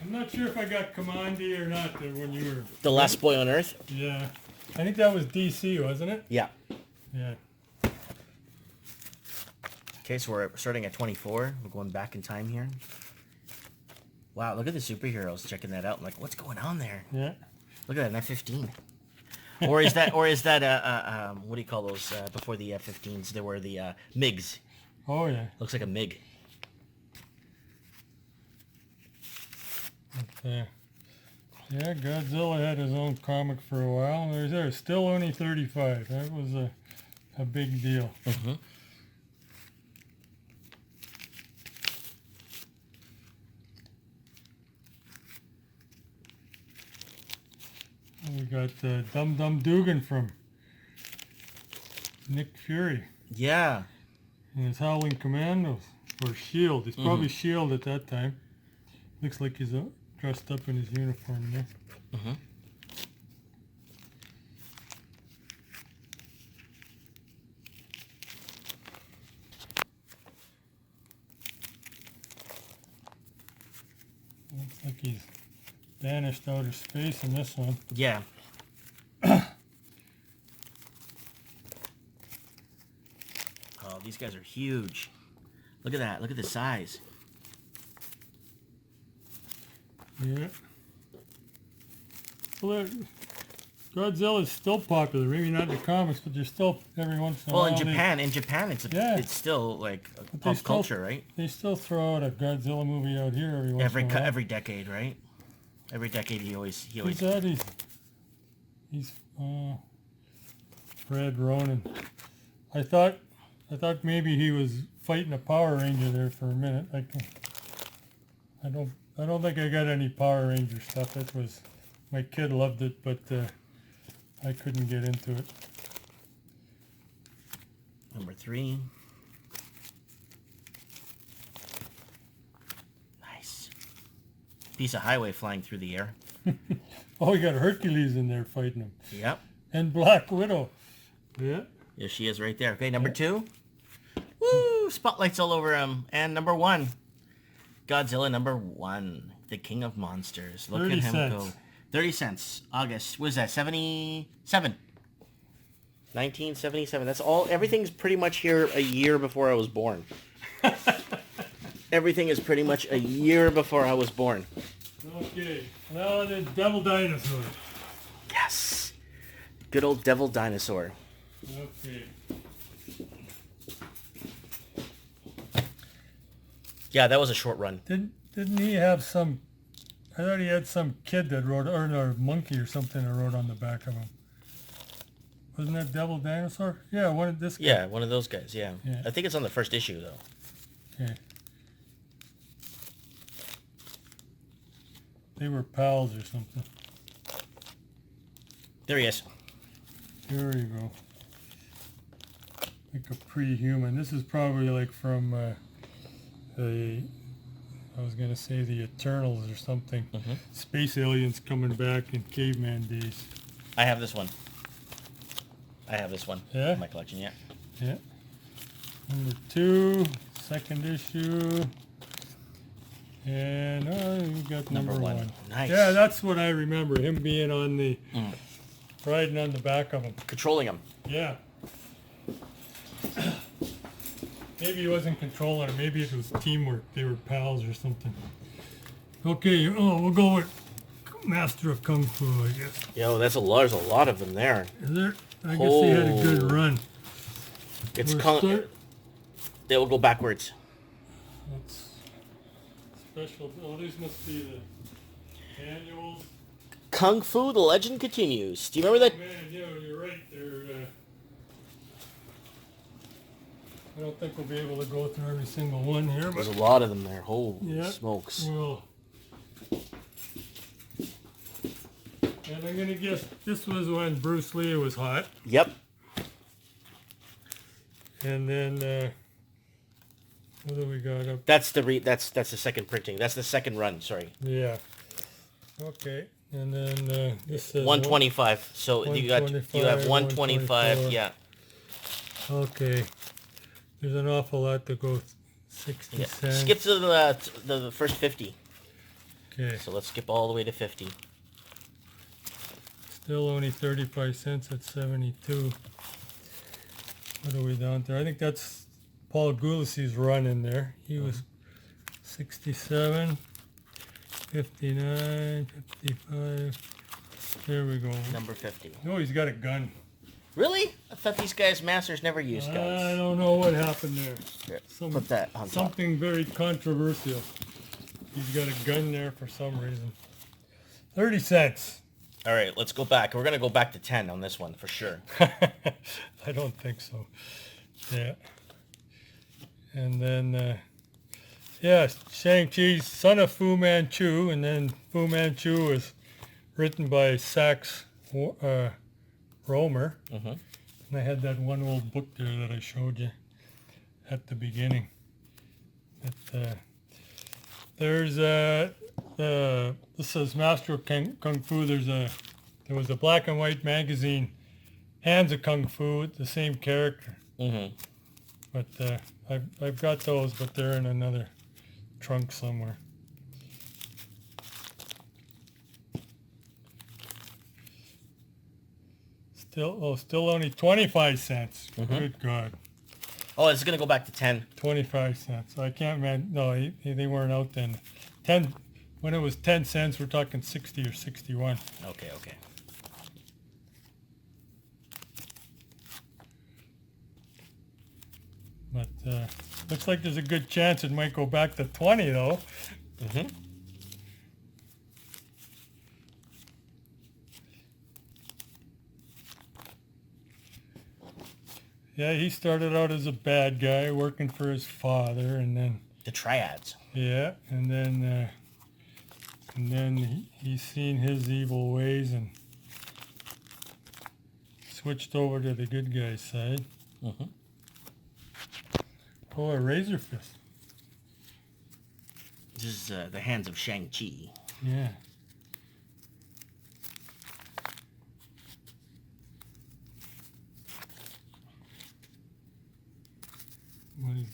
I'm not sure if I got Commandi or not there when you were... The Last Boy on Earth? Yeah. I think that was DC, wasn't it? Yeah. Yeah. Okay, so we're starting at 24. We're going back in time here. Wow, look at the superheroes. Checking that out. I'm like, what's going on there? Yeah. Look at that, F-15. Or is that what do you call those before the F-15s? They were the MiGs. Oh yeah. Looks like a MiG. Yeah, Godzilla had his own comic for a while. There's still only 35. That was a big deal. We got Dum Dum Dugan from Nick Fury. Yeah. And his Howling Commandos, or S.H.I.E.L.D. He's probably S.H.I.E.L.D. at that time. Looks like he's dressed up in his uniform there. Looks like he's vanished outer space in this one. Yeah. Oh, these guys are huge. Look at that. Look at the size. Yeah. Well, Godzilla is still popular. Maybe not in the comics, but they're still every once in a while. Well, in Japan, it's still like pop culture, right? They still throw out a Godzilla movie out here every once in a while. Every decade, right? Every decade, he always. Who's that? He's Fred Ronan. I thought maybe he was fighting a Power Ranger there for a minute. I don't think I got any Power Ranger stuff. That was, my kid loved it, but I couldn't get into it. Number 3. Nice. Piece of highway flying through the air. Oh, we got Hercules in there fighting him. Yep. And Black Widow. Yeah. There she is right there. Okay, number 2. Woo! Spotlights all over him. And number 1. Godzilla number 1. The King of Monsters. Look at him go. 30 cents. August. What is that? 77. 1977. That's all. Everything's pretty much here a year before I was born. Everything is pretty much a year before I was born. Okay. Now the Devil Dinosaur. Yes. Good old Devil Dinosaur. Okay. Yeah, that was a short run. Didn't he have some... I thought he had some kid that wrote, or a monkey or something that wrote on the back of him. Wasn't that Devil Dinosaur? Yeah, one of this guy. Yeah, one of those guys, yeah. Yeah. I think it's on the first issue, though. Okay. They were pals or something. There he is. There you go. Like a pre-human. This is probably like from I was going to say the Eternals or something. Mm-hmm. Space aliens coming back in caveman days. I have this one. Yeah? In my collection, yeah. Yeah. Number 2, second issue. And you got number 1. Nice. Yeah, that's what I remember. Him being on the... riding on the back of him. Controlling him. Yeah. Maybe he wasn't controlling him. Maybe it was teamwork. They were pals or something. Okay, we'll go with Master of Kung Fu, I guess. Yo, there's a lot of them there. Is there? I guess he had a good run. It's they will go backwards. That's special. Oh, these must be the annuals. Kung Fu, the legend continues. Do you remember that? Man, yeah, you're right. I don't think we'll be able to go through every single one here, There's but a lot of them there. Holy yeah, smokes. well, and I'm gonna guess this was when Bruce Lee was hot, Yep. and then what do we got up? That's the second printing. That's the second run. Sorry. Yeah. Okay, and then this says 125. So you have 125. Yeah. Okay. There's an awful lot to go. 60 cents. Skip to the first 50. Okay. So let's skip all the way to 50. Still only 35 cents at 72. What are we down there? I think that's Paul Goulissy's run in there. He was 67, 59, 55. There we go. Number 50. Oh, he's got a gun. Really? I thought these guys, masters, never used guns. I don't know what happened there. Here, put that on top. Something very controversial. He's got a gun there for some reason. 30 cents. All right, let's go back. We're going to go back to 10 on this one for sure. I don't think so. Yeah. And then, yeah, Shang-Chi's Son of Fu Manchu, and then Fu Manchu was written by Sax Rohmer. Mm-hmm. And I had that one old book there that I showed you at the beginning. But, there's this is Master of Kung Fu. There was a black and white magazine, Hands of Kung Fu, the same character. Mm-hmm. But I've got those, but they're in another trunk somewhere. Still only 25 cents. Mm-hmm. Good God. Oh, it's going to go back to 10. 25 cents. I can't imagine. No, they weren't out then. 10. When it was 10 cents, we're talking 60 or 61. Okay. But looks like there's a good chance it might go back to 20 though. Mm-hmm. Yeah, he started out as a bad guy working for his father, and then The triads. yeah, and then he's seen his evil ways and switched over to the good guy's side. Mm-hmm. Oh, a razor fist. This is the hands of Shang-Chi. Yeah.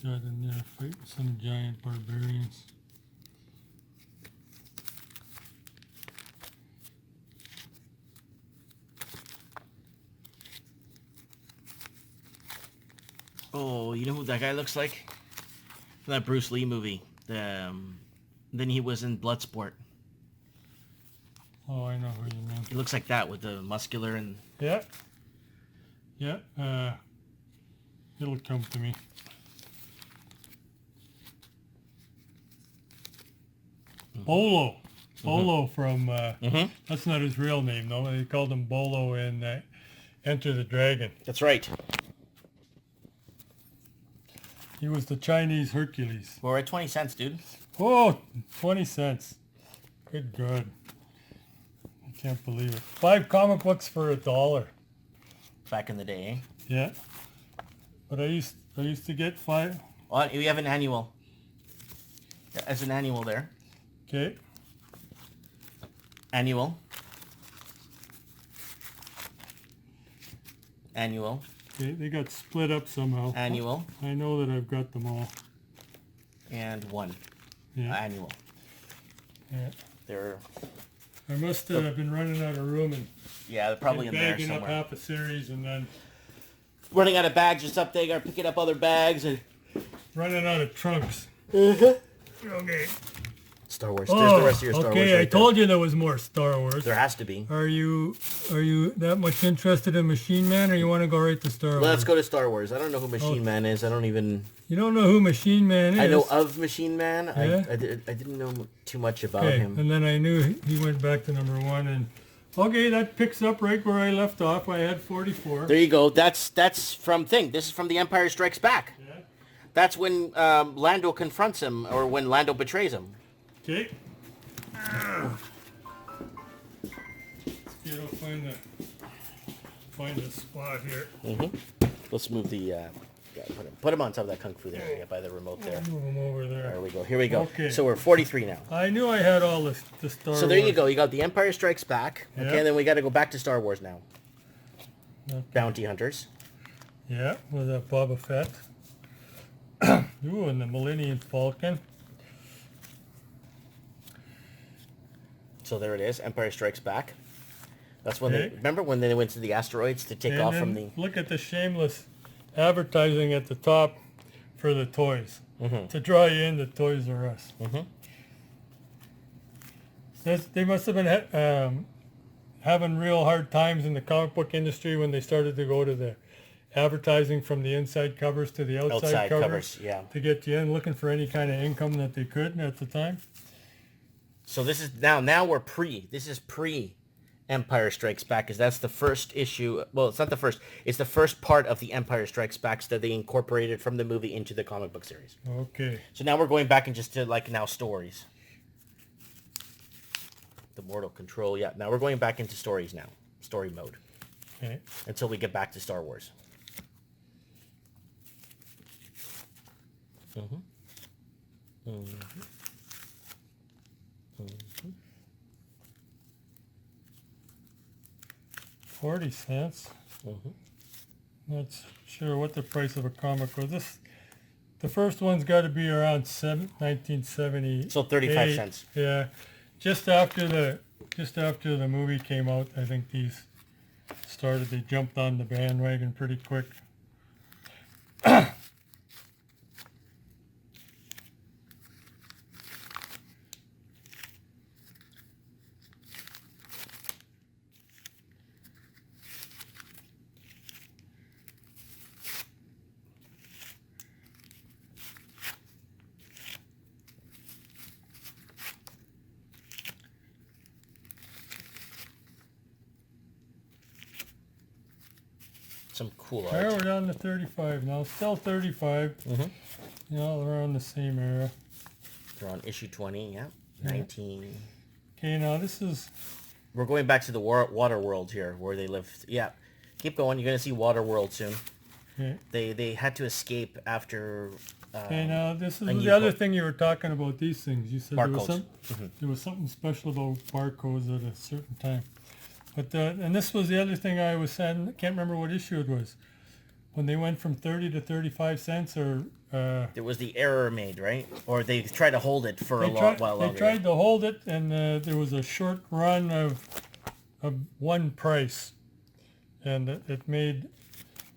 got in there fighting some giant barbarians. Oh, you know who that guy looks like? From that Bruce Lee movie. Then he was in Bloodsport. Oh, I know who you mean. He looks like that with the muscular and... Yeah. Yeah. It'll come to me. Bolo. Bolo from... That's not his real name, though. They called him Bolo in Enter the Dragon. That's right. He was the Chinese Hercules. We're at 20 cents, dude. Oh, 20 cents. Good God. I can't believe it. 5 comic books for $1. Back in the day, eh? Yeah. But I used to get 5. Oh, we have an annual. As an annual there. Okay. Annual. Annual. Okay, they got split up somehow. Annual. I know that I've got them all. And one. Yeah. Annual. Yeah. They're... I must have been running out of room and Yeah, they're probably in there bagging up somewhere. half a series and then Running out of bags just up there, gotta picking up other bags and... running out of trunks. Okay. Star Wars. There's the rest of your Star Wars okay, right I told you there was more Star Wars. There has to be. Are you that much interested in Machine Man, or you want to go right to Star Wars? Let's go to Star Wars. I don't know who Machine Man is. I don't even... You don't know who Machine Man is? I know of Machine Man. Yeah? I didn't know too much about Okay, him. and then I knew he went back to number 1, and okay, that picks up right where I left off. I had 44. There you go. That's from Thing. This is from The Empire Strikes Back. Yeah. That's when Lando confronts him, or when Lando betrays him. Okay. You don't find a spot here. Let's move the... put him on top of that kung fu there, by the remote there. Move them over there. There we go. Here we go. Okay. So we're 43 now. I knew I had all the Star Wars. So there you go. You got The Empire Strikes Back. Okay, Yeah. and then we got to go back to Star Wars now. Okay. Bounty Hunters. Yeah, with a Boba Fett. Ooh, and the Millennium Falcon. So there it is. Empire Strikes Back. That's when Okay. they... Remember when they went to the asteroids to take And off then from the... look at the shameless advertising at the top for the toys. To draw you into Toys R Us. They must have been having real hard times in the comic book industry when they started to go to the advertising from the inside covers to the outside covers. Yeah. To get you in, looking for any kind of income that they could at the time. So this is... Now we're pre... This is pre... Empire Strikes Back, because that's the first issue. Well, it's not the first. It's the first part of the Empire Strikes Back that they incorporated from the movie into the comic book series. Okay. So now we're going back and just to like now stories. The Mortal Control. Yeah. Now we're going back into stories now. Story mode. Okay. Until we get back to Star Wars. 40 cents. Not sure what the price of a comic was. The first one's got to be around 1970. So 35 cents. Yeah, just after the movie came out, I think these started. They jumped on the bandwagon pretty quick. Some cool There, art. we're down to 35 now. Still 35. You know, around the same era. They're on issue 20. Yeah. 19. Okay, now this is... We're going back to the water world here, where they live. Yeah. Keep going. You're going to see water world soon. Okay. They had to escape after... Okay, now this is and the you other put- thing you were talking about, these things. You said Barcodes. there was something special about barcodes at a certain time. But and this was the other thing I was saying. I can't remember what issue it was. when they went from 30 to 35 cents, or There was the error made, right? Or they tried to hold it for a while they longer. tried to hold it, and there was a short run of one price, and it made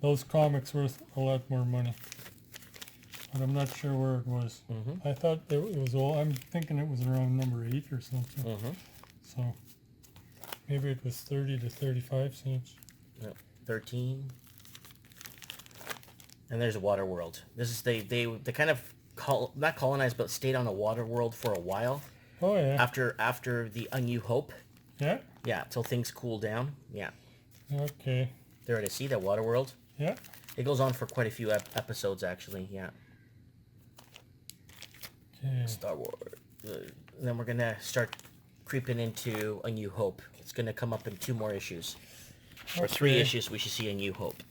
those comics worth a lot more money. But I'm not sure where it was. I thought it was all. I'm thinking it was around number 8 or something. So maybe it was 30 to 35 cents. Yep. 13. And there's a water world. This is they kind of not colonized, but stayed on a water world for a while. Oh yeah. After the A New Hope. Yeah. Yeah, till things cool down. Yeah. Okay. There it is. See that water world? Yeah. It goes on for quite a few episodes, actually. Yeah. Okay. Star Wars. Then we're gonna start creeping into A New Hope. It's gonna come up in 2 more issues, or 3 Okay. issues. We should see A New Hope.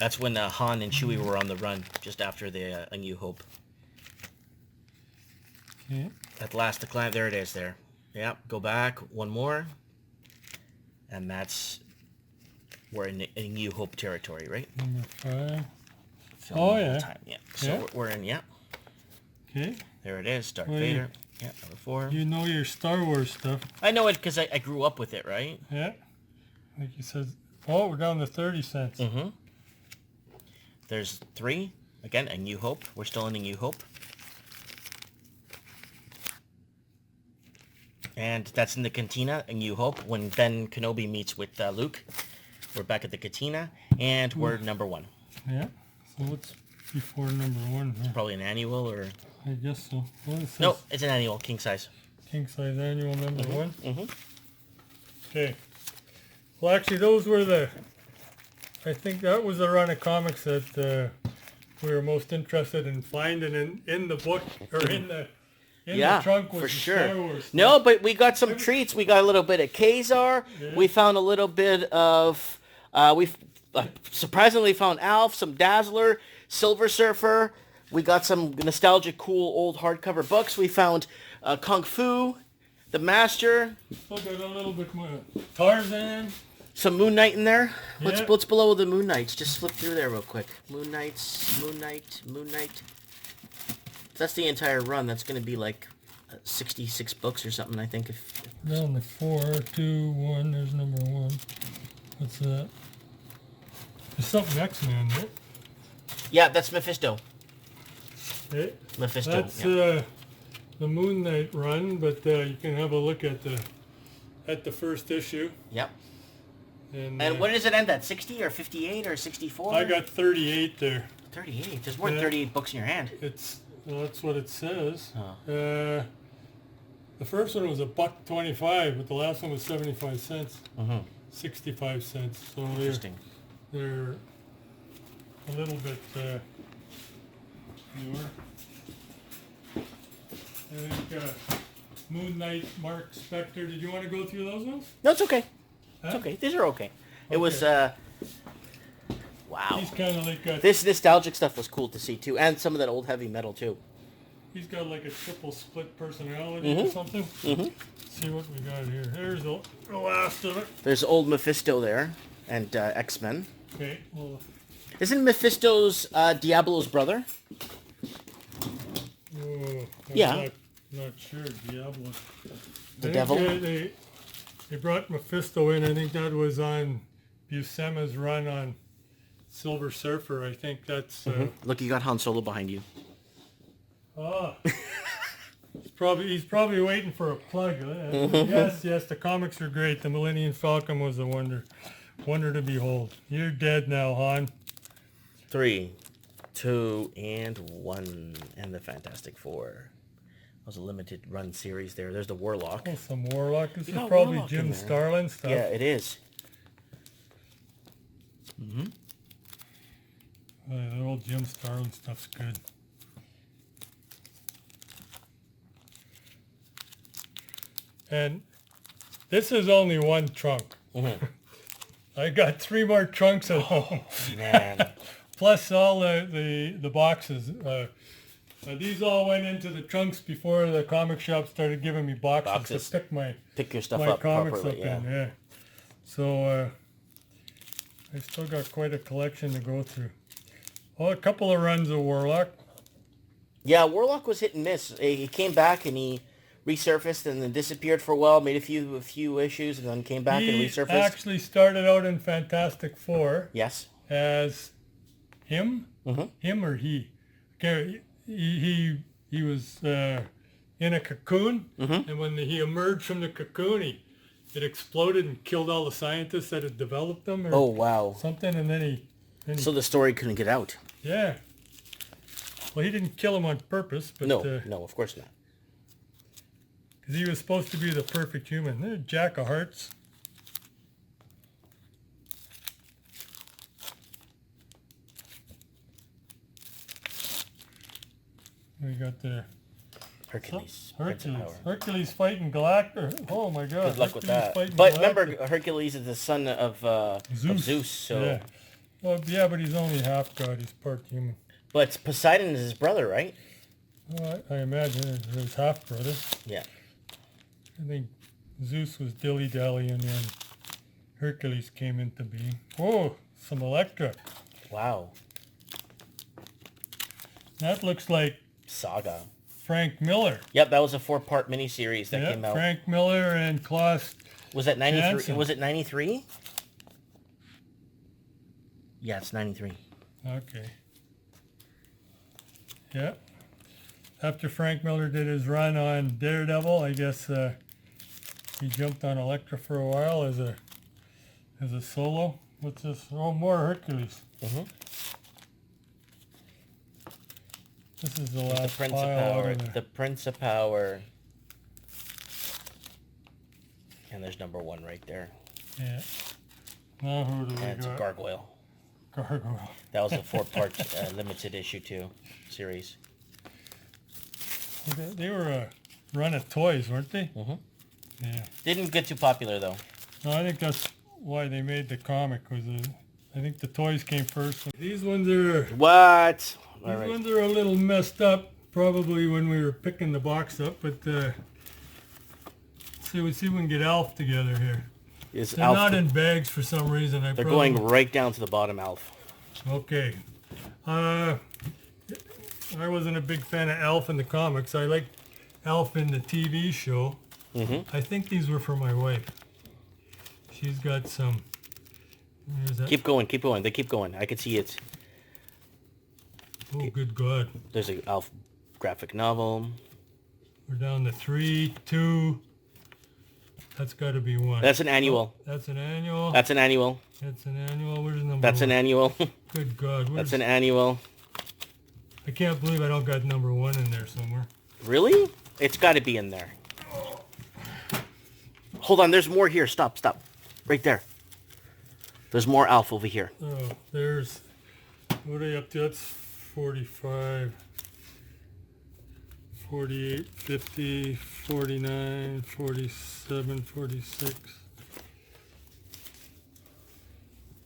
That's when Han and Chewie were on the run, just after the A New Hope. Okay. At last, the climb. There it is. There. Yep. Go back 1 more, and we're in A New Hope territory, right? Number 5. Film Oh, the whole yeah. time. Yeah. So Yeah. we're in. Yeah. Okay. There it is. Darth Well, Vader. Yeah. Number 4. You know your Star Wars stuff. I know it because I grew up with it, right? Yeah. Like you said. Oh, we're down to 30 cents. Mm-hmm. There's 3. Again, A New Hope. We're still in A New Hope. And that's in the cantina, A New Hope, when Ben Kenobi meets with Luke. We're back at the cantina, and we're number 1. Yeah. So what's before number 1 here? Probably an annual, or... I guess so. What is this? No, it's an annual, king size. King size annual number 1? Mm-hmm. Okay. Well, actually, those were I think that was the run of comics that we were most interested in finding in the book, or in the trunk was for the sure. Star Wars stuff. No, but we got some treats. We got a little bit of Ka-Zar. Yeah. We found a little bit of... we surprisingly found Alf, some Dazzler, Silver Surfer. We got some nostalgic, cool, old hardcover books. We found Kung Fu, The Master, Still got a little bit more Tarzan. some Moon Knight in there. Yeah. What's below the Moon Knights? Just flip through there real quick. Moon Knight. That's the entire run. That's going to be like 66 books or something, I think. Down to 4, 2, 1. There's number 1. What's that? There's something X-Men, right? Yeah, that's Mephisto. Okay. Mephisto. That's yeah. the Moon Knight run, but you can have a look at the first issue. Yep. And what does it end at? 60 or 58 or 64? I got 38 there. 38. There's more than Yeah. 38 books in your hand. That's what it says. Oh. The first one was $1.25, but the last one was 75 cents. 65 cents. So Interesting. they're a little bit newer. I think Moon Knight, Mark Spector. Did you want to go through those ones? No, it's okay. Huh? It's okay. These are okay. It was, wow. He's kind of like This nostalgic stuff was cool to see, too. And some of that old heavy metal, too. he's got like a triple split personality or something. See what we got here. Here's the last of it. There's old Mephisto there. And X-Men. Okay, well, Isn't Mephisto's Diablo's brother? I'm Yeah. not sure. Diablo. The I think devil? They brought Mephisto in. I think that was on Buscema's run on Silver Surfer. I think that's... Look, you got Han Solo behind you. He's probably waiting for a plug. Yes, the comics are great. The Millennium Falcon was a wonder to behold. You're dead now, Han. 3, 2, and 1. And the Fantastic Four. That was a limited run series there. There's the Warlock. Oh, some Warlock. This You is got probably Warlock in Jim there. Starlin stuff. Yeah, it is. The old Jim Starlin stuff's good. And this is only one trunk. I got 3 more trunks at home. Man. Plus all the boxes. These all went into the trunks before the comic shop started giving me boxes. To pick your stuff my up comics properly. up in. Yeah. So I still got quite a collection to go through. Oh, a couple of runs of Warlock. Yeah, Warlock was hit and miss. He came back and he resurfaced and then disappeared for a while, made a few issues, and then came back and resurfaced. He actually started out in Fantastic Four. Yes. As him? Mm-hmm. Him or he? Okay, he was in a cocoon, mm-hmm. and when he emerged from the cocoon, it exploded and killed all the scientists that had developed them. Or oh, wow. Something, and then he... So the story couldn't get out. Yeah. Well, he didn't kill him on purpose, but... No, of course not. Because he was supposed to be the perfect human. They're Jack of Hearts. We got the... Hercules. Hercules fighting Galactus. Oh my God. Good luck with that. Fighting But Galactus. remember, Hercules is the son of Zeus. So. Yeah. Well, yeah, but he's only half god. He's part human. But Poseidon is his brother, right? Well, I imagine it's his half brother. Yeah. I think Zeus was dilly-dallying and Hercules came into being. Oh, some Elektra. Wow. That looks like Saga. Frank Miller. Yep, that was a 4-part miniseries that came out. Frank Miller and Klaus. Was that 93? Jansen. Was it 93? Yeah, it's 93. Okay. Yeah. After Frank Miller did his run on Daredevil, I guess he jumped on Elektra for a while as a solo. What's this? Oh, more Hercules. Mm-hmm. This is the last The Prince of pile Power. out of there. The Prince of Power. And there's number 1 right there. Yeah. Now who do we And it's a got? Gargoyle. Gargoyle. That was a 4-part limited issue 2 series. They were a run of toys, weren't they? Mm-hmm. Yeah. Didn't get too popular though. No, I think that's why they made the comic. I think the toys came first. These ones are... What? All These right. ones are a little messed up, probably when we were picking the box up, but see if we can get Alf together here. Is They're Alf not in bags for some reason. They're going right down to the bottom, Alf. Okay. I wasn't a big fan of Alf in the comics. I liked Alf in the TV show. Mm-hmm. I think these were for my wife. She's got some... Where's that? Keep going, keep going. They keep going. I can see it. Oh, good God. There's an Alf graphic novel. We're down to 3, 2. That's got to be 1. That's an annual. Oh, that's an annual. That's an annual. That's an annual. Where's number That's 1? an annual. Good God. That's an annual. I can't believe I don't got number 1 in there somewhere. Really? It's got to be in there. Hold on, there's more here. Stop. Right there. There's more Alf over here. Oh, there's... What are you up to? That's 45, 48, 50, 49, 47, 46.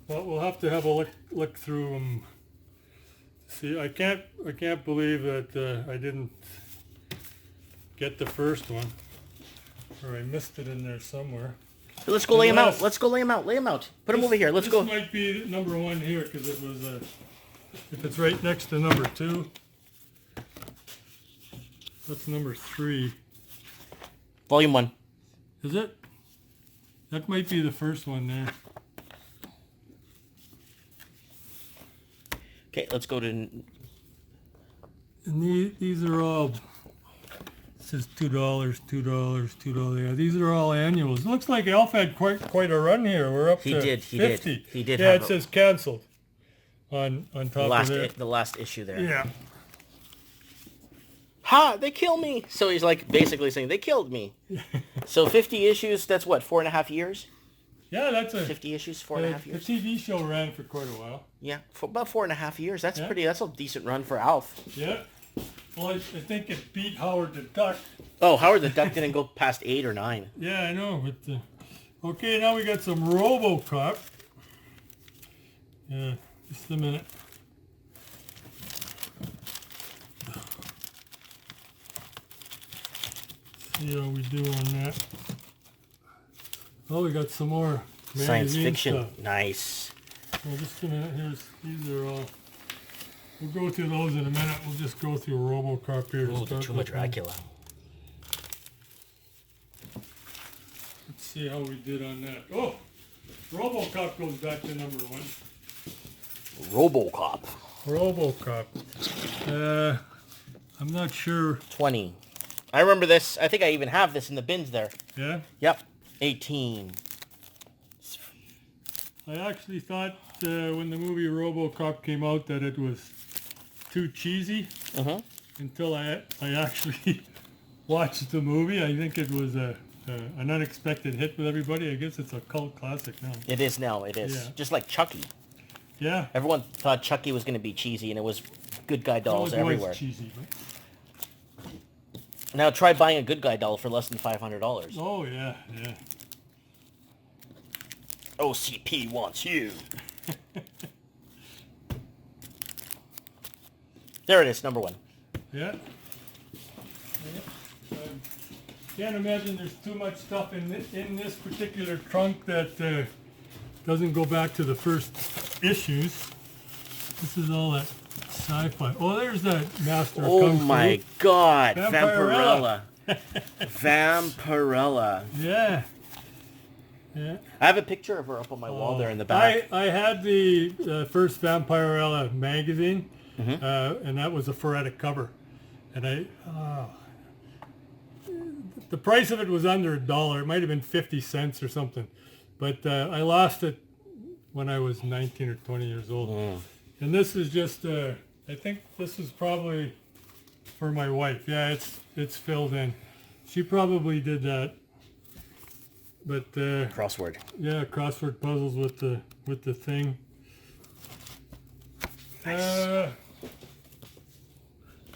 Well, we'll have to have a look through them. See, I can't believe that I didn't get the first one, or I missed it in there somewhere. Let's go lay him out. Let's go lay him out. Lay him out. Put him over here. Let's go. This might be number 1 here because it was if it's right next to number 2. That's number 3. Volume 1. Is it? That might be the first one there. Okay, let's go to... And these are all... It says $2, $2. Yeah, these are all annuals. It looks like Alf had quite a run here. We're up to 50. He did. Yeah, have it says canceled on top of it. the last issue there. Yeah. Ha! They kill me. So he's like basically saying they killed me. So 50 issues. That's what, 4.5 years? Yeah, that's a 50 issues, 4.5 years. The TV show ran for quite a while. Yeah, for about 4.5 years. That's Yeah. pretty. That's a decent run for Alf. Yeah. Well, I think it beat Howard the Duck. Oh, Howard the Duck didn't go past 8 or 9. Yeah, I know. But okay, now we got some RoboCop. Yeah, just a minute. see how we do on that. Oh, we got some more Science magazine fiction. stuff. Nice. Well, just a minute. These are all. We'll go through those in a minute. We'll just go through RoboCop here to Ooh, the start Tomb of with. Dracula. Let's see how we did on that. Oh, RoboCop goes back to number 1. RoboCop. RoboCop. I'm not sure. 20. I remember this. I think I even have this in the bins there. Yeah? Yep. 18. I actually thought when the movie RoboCop came out that it was too cheesy until I actually watched the movie. I think it was an unexpected hit with everybody. I guess it's a cult classic now. It is now. It is. Yeah. Just like Chucky. Yeah. Everyone thought Chucky was going to be cheesy, and it was good guy dolls It everywhere. was cheesy, but... Now try buying a good guy doll for less than $500. Oh, yeah, yeah. OCP wants you. There it is, number 1. Yeah. Can't imagine there's too much stuff in this particular trunk that doesn't go back to the first issues. This is all that sci-fi. Oh, there's that Master of Kung Fu. Oh my God, Vampirella. Vampirella. Yeah. Yeah. I have a picture of her up on my wall there in the back. I had the first Vampirella magazine, and that was a phoretic cover. And the price of it was under $1. It might have been 50 cents or something. But I lost it when I was 19 or 20 years old. And this is just, I think this is probably for my wife. Yeah, it's filled in. She probably did that. But Crossword. yeah, crossword puzzles with the thing. Nice.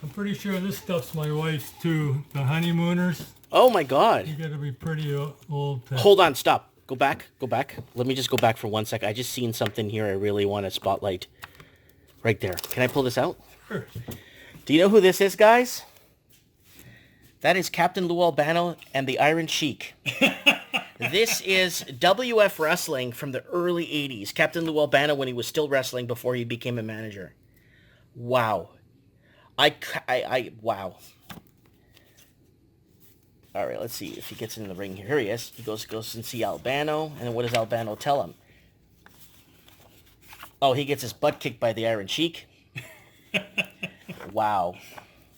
I'm pretty sure this stuff's my wife's too. The Honeymooners. Oh my God. You got to be pretty old. Hold on, stop. Go back. Let me just go back for 1 sec. I just seen something here I really want to spotlight. Right there. Can I pull this out? Sure. Do you know who this is, guys? That is Captain Lou Albano and the Iron Sheik. This is WF Wrestling from the early 80s. Captain Lou Albano when he was still wrestling before he became a manager. Wow. Wow. All right, let's see if he gets in the ring here. Here he is. He goes and see Albano, and then what does Albano tell him? Oh, he gets his butt kicked by the Iron Sheik. Wow.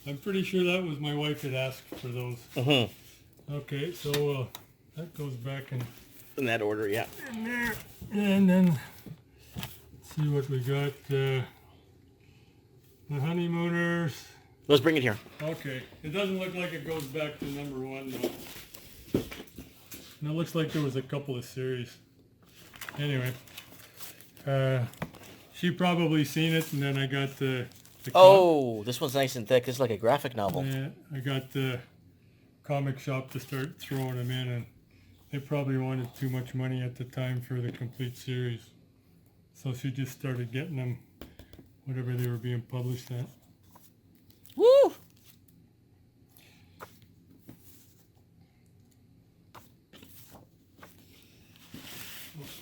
I'm pretty sure that was my wife that asked for those. Okay, so that goes back In that order, yeah. in there. And then, let's see what we got. The Honeymooners. Let's bring it here. Okay, it doesn't look like it goes back to number 1 though. And it looks like there was a couple of series. Anyway, she probably seen it, and then I got the Oh, this one's nice and thick. It's like a graphic novel. yeah, I got the comic shop to start throwing them in, and they probably wanted too much money at the time for the complete series. So she just started getting them, whatever they were being published at. Woo!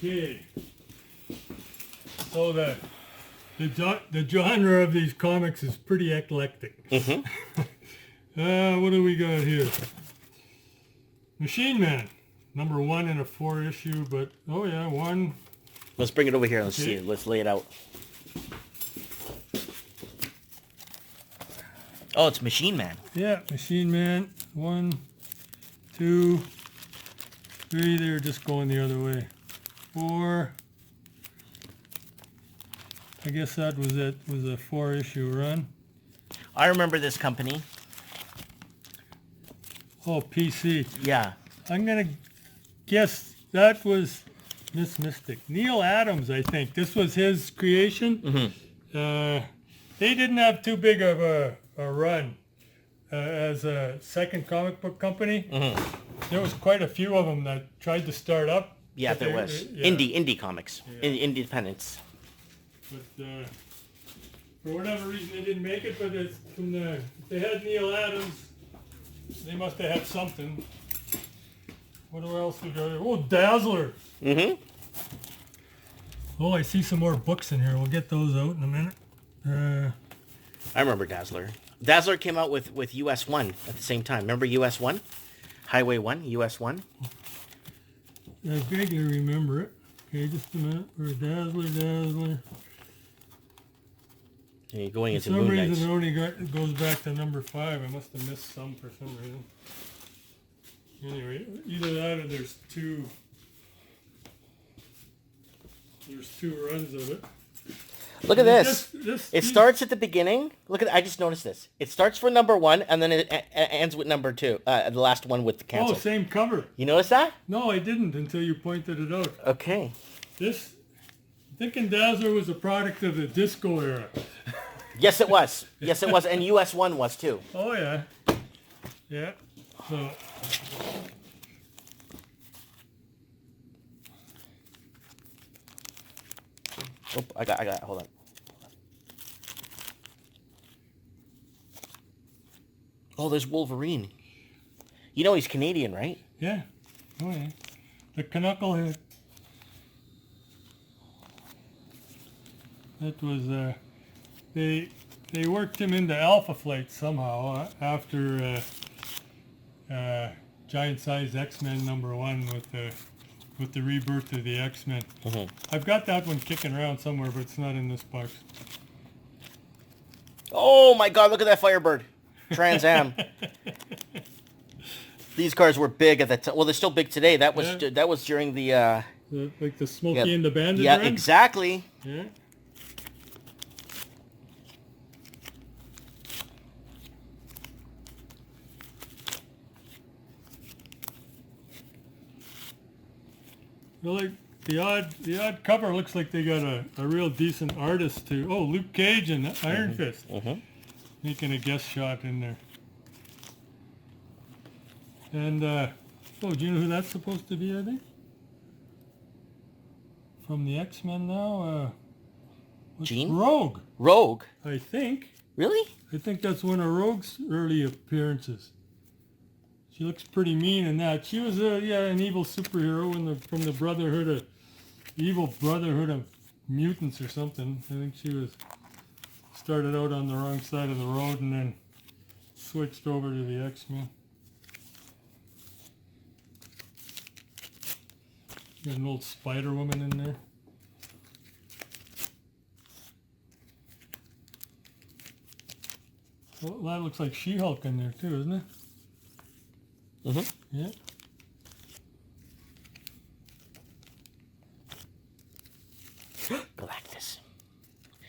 Okay. So the genre of these comics is pretty eclectic. What do we got here? Machine Man, number 1 in a 4-issue, but oh yeah, 1. Let's bring it over here. Let's see it. Let's lay it out. Oh, it's Machine Man. Yeah, Machine Man. 1, 2, 3. They were just going the other way. 4. I guess that was it. It was a 4-issue run. I remember this company. Oh, PC. Yeah. I'm gonna guess that was Miss Mystic. Neil Adams, I think. This was his creation. They didn't have too big of a run as a second comic book company. There was quite a few of them that tried to start up. Yeah, there was. Indie comics. Independence. But for whatever reason they didn't make it, but it's they had Neil Adams They must have had something. What else we got here? Oh, Dazzler. Mm-hmm. Oh, I see some more books in here. We'll get those out in a minute. I remember Dazzler. Dazzler came out with US 1 at the same time. Remember US 1? Highway 1, US 1? I vaguely remember it. Okay, just a minute. We're Dazzler. And you're going For into some Moon Knights. reason, it goes back to number 5. I must have missed some for some reason. Anyway, either that or there's two runs of it. Look at this. This It starts at the beginning. Look at. I just noticed this. It starts for number 1, and then it ends with number 2. The last one with the Oh, cancel. same cover. You notice that? No, I didn't until you pointed it out. Okay. This, thinking Dazzler was a product of the disco era. Yes, it was. Yes, it was. And US 1 was too. Oh, yeah. Yeah. So, Oh, I got it. Hold on. Oh, there's Wolverine. You know he's Canadian, right? yeah. Oh, yeah. The Knucklehead. That was, they worked him into Alpha Flight somehow after Giant Size X-Men #1 with the rebirth of the X-Men. Mm-hmm. I've got that one kicking around somewhere, but it's not in this box. Oh my God! Look at that Firebird, Trans Am. These cars were big at that time. Well, they're still big today. That was Yeah. that was during the. Like the Smokey and the Bandit Yeah, run? exactly. Yeah. Well, like the odd cover looks like they got a real decent artist too. Oh, Luke Cage and Iron Fist Mm-hmm. making a guest shot in there. And oh, do you know who that's supposed to be? I think from the X-Men now. Jean? Rogue. Rogue. I think. Really? I think that's one of Rogue's early appearances. She looks pretty mean in that. She was an evil superhero from the evil Brotherhood of Mutants or something. I think she started out on the wrong side of the road and then switched over to the X-Men. Got an old Spider Woman in there. Well, that looks like She-Hulk in there too, isn't it? Mm-hmm. Yeah. Galactus.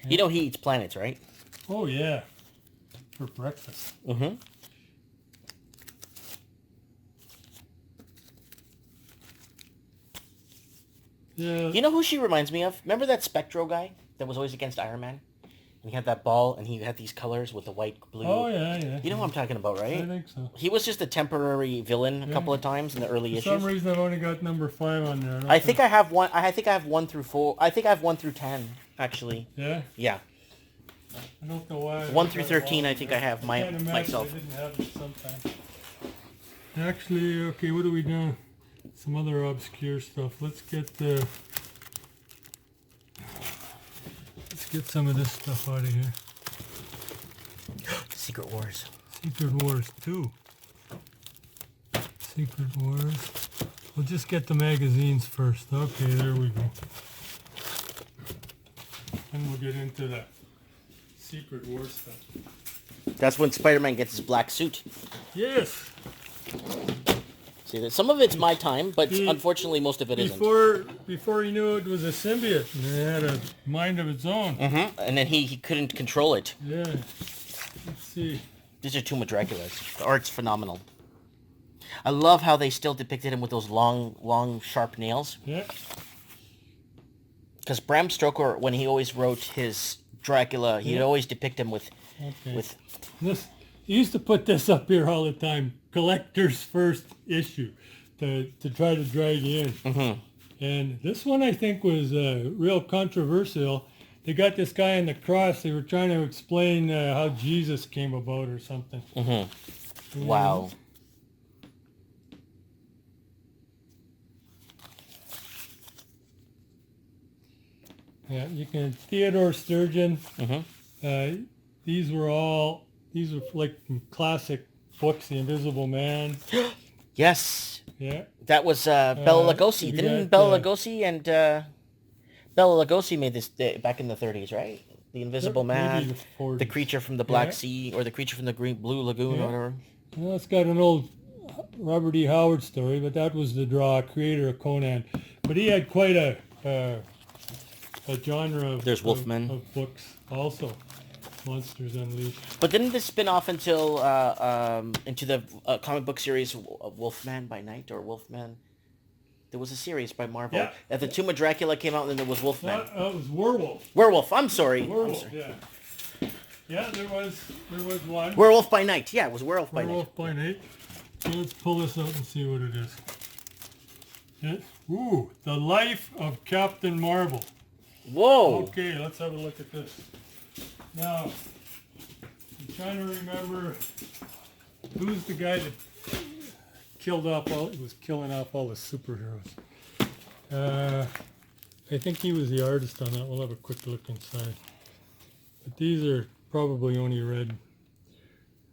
You know he eats planets, right? Oh yeah. For breakfast. Mm-hmm. Yeah. You know who she reminds me of? Remember that Spectro guy that was always against Iron Man? And he had that ball, and he had these colors with the white, blue. Oh yeah. You know what I'm talking about, right? I think so. He was just a temporary villain a couple of times in the early For issues. some reason, I've only got number 5 on there. I think I have one. I think I have 1 through 4. I think I have 1 through 10, actually. Yeah. Yeah. I don't know why. 1 through 13, I think I have Can't imagine myself. I didn't have it sometime. Actually, okay, what are we doing? Some other obscure stuff. Let's get some of this stuff out of here. Secret Wars. Secret Wars 2. Secret Wars. We'll just get the magazines first. Okay, there we go. And we'll get into the Secret Wars stuff. That's when Spider-Man gets his black suit. Yes. See, that some of it's my time, but See, unfortunately most of it isn't. Before he knew it was a symbiote, and it had a mind of its own. Mm-hmm. And then he couldn't control it. Yeah. Let's see. These are Tomb of Draculas. The art's phenomenal. I love how they still depicted him with those long, sharp nails. Yeah. Because Bram Stoker, when he always wrote his Dracula, he'd always depict him with This, he used to put this up here all the time. Collector's first issue to try to drag you in. Mm-hmm. And this one I think was real controversial. They got this guy on the cross. They were trying to explain how Jesus came about or something. Mm-hmm. Wow. Yeah, you can Theodore Sturgeon. Mm-hmm. These were like classic books, The Invisible Man. Yes. Yeah. That was Bela Lugosi. we Didn't got, Bela Lugosi and Bela Lugosi made this back in the 30s, right? The Invisible Maybe Man, the 40s. the creature from the Black Yeah. Sea, or the creature from the Blue Lagoon, Yeah. or whatever. Well, it's got an old Robert E. Howard story, but that was the creator of Conan. But he had quite a genre of, There's Wolfman. of books also. Monsters Unleashed. But didn't this spin off into the comic book series Wolfman by Night or Wolfman? There was a series by Marvel. Yeah. At the Tomb of Dracula came out, and then there was Wolfman. That was Werewolf. Werewolf. I'm sorry. Werewolf, yeah. Yeah, there was one. Werewolf by Night. Yeah, it was Werewolf by Night. Werewolf by Night. So let's pull this out and see what it is. Ooh, The Life of Captain Marvel. Whoa. Okay, let's have a look at this. Now, I'm trying to remember who's the guy that was killing off all the superheroes. I think he was the artist on that. We'll have a quick look inside. But these are probably only red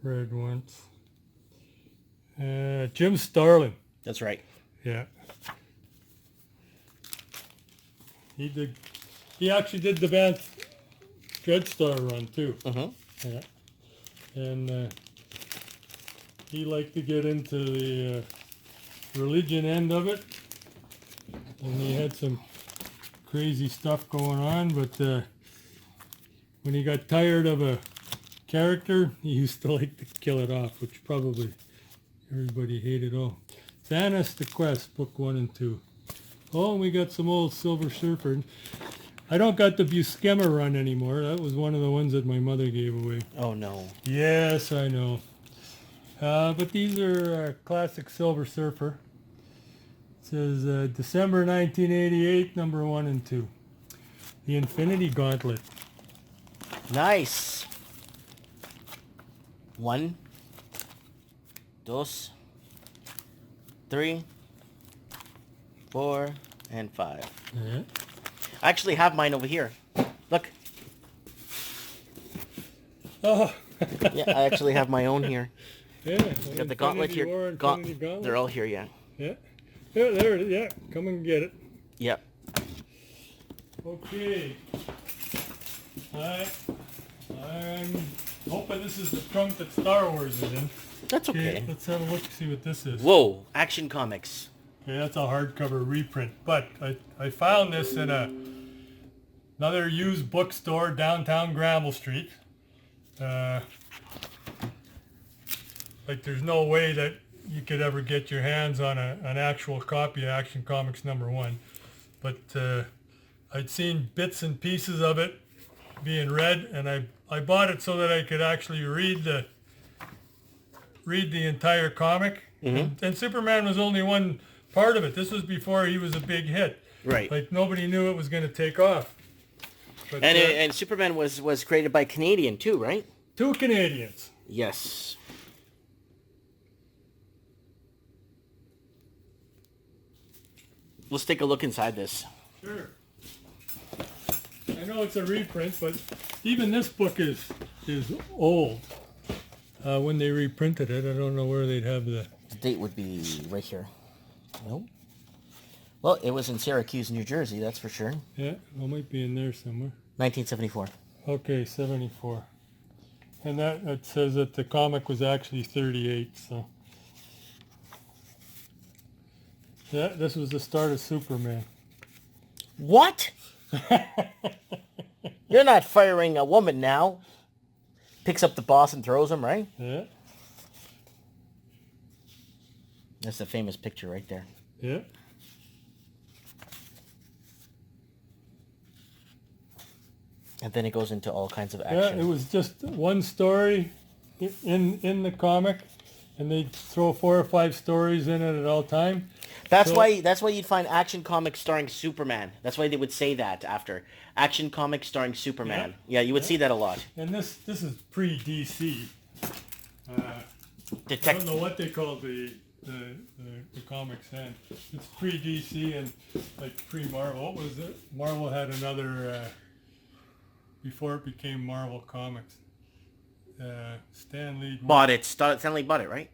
ones. Jim Starlin. That's right. Yeah. He actually did the band Dreadstar run too. Mm-hmm. Yeah. And he liked to get into the religion end of it. And he had some crazy stuff going on, but when he got tired of a character, he used to like to kill it off, which probably everybody hated. Oh, Thanos the Quest, book 1 and 2. Oh, and we got some old Silver Surfer. I don't got the Buscema run anymore. That was one of the ones that my mother gave away. Oh no. Yes, I know. But these are classic Silver Surfer. It says December 1988, number 1 and 2. The Infinity Gauntlet. Nice. 1, 2, 3, 4, and 5. Yeah. I actually have mine over here. Look. Oh. Yeah, I actually have my own here. Yeah. We got the gauntlet here. Gauntlet. They're all here, yeah. Yeah. Yeah, there it is. Yeah, come and get it. Yep. Okay. I'm hoping this is the trunk that Star Wars is in. That's okay. Let's have a look, see what this is. Whoa, Action Comics. Okay, that's a hardcover reprint. But I found this in another used bookstore downtown Granville Street. Like there's no way that you could ever get your hands on an actual copy of Action Comics #1. But I'd seen bits and pieces of it being read, and I bought it so that I could actually read the entire comic. Mm-hmm. And Superman was only one part of it. This was before he was a big hit. Right. Like nobody knew it was going to take off. But, And Superman was created by Canadian too, right? 2 Canadians. Yes. Let's take a look inside this. Sure. I know it's a reprint, but even this book is old. When they reprinted it, I don't know where they'd have the... The date would be right here. No. Well, it was in Syracuse, New Jersey, that's for sure. Yeah, it might be in there somewhere. 1974. Okay, 74. And that says that the comic was actually 38, so... Yeah, this was the start of Superman. What? You're not firing a woman now. Picks up the boss and throws him, right? Yeah. That's the famous picture right there. Yeah. And then it goes into all kinds of Yeah, action. it was just one story in the comic, and they'd throw 4 or 5 stories in it at all time. That's why you'd find Action Comics starring Superman. That's why they would say that after Action Comics starring Superman. Yeah, you would see that a lot. And this is pre-DC. I don't know what they called the the comics end. It's pre-DC and like pre-Marvel. What was it? Marvel had another before it became Marvel Comics. Stan Lee Bought it. Stanley bought it, right?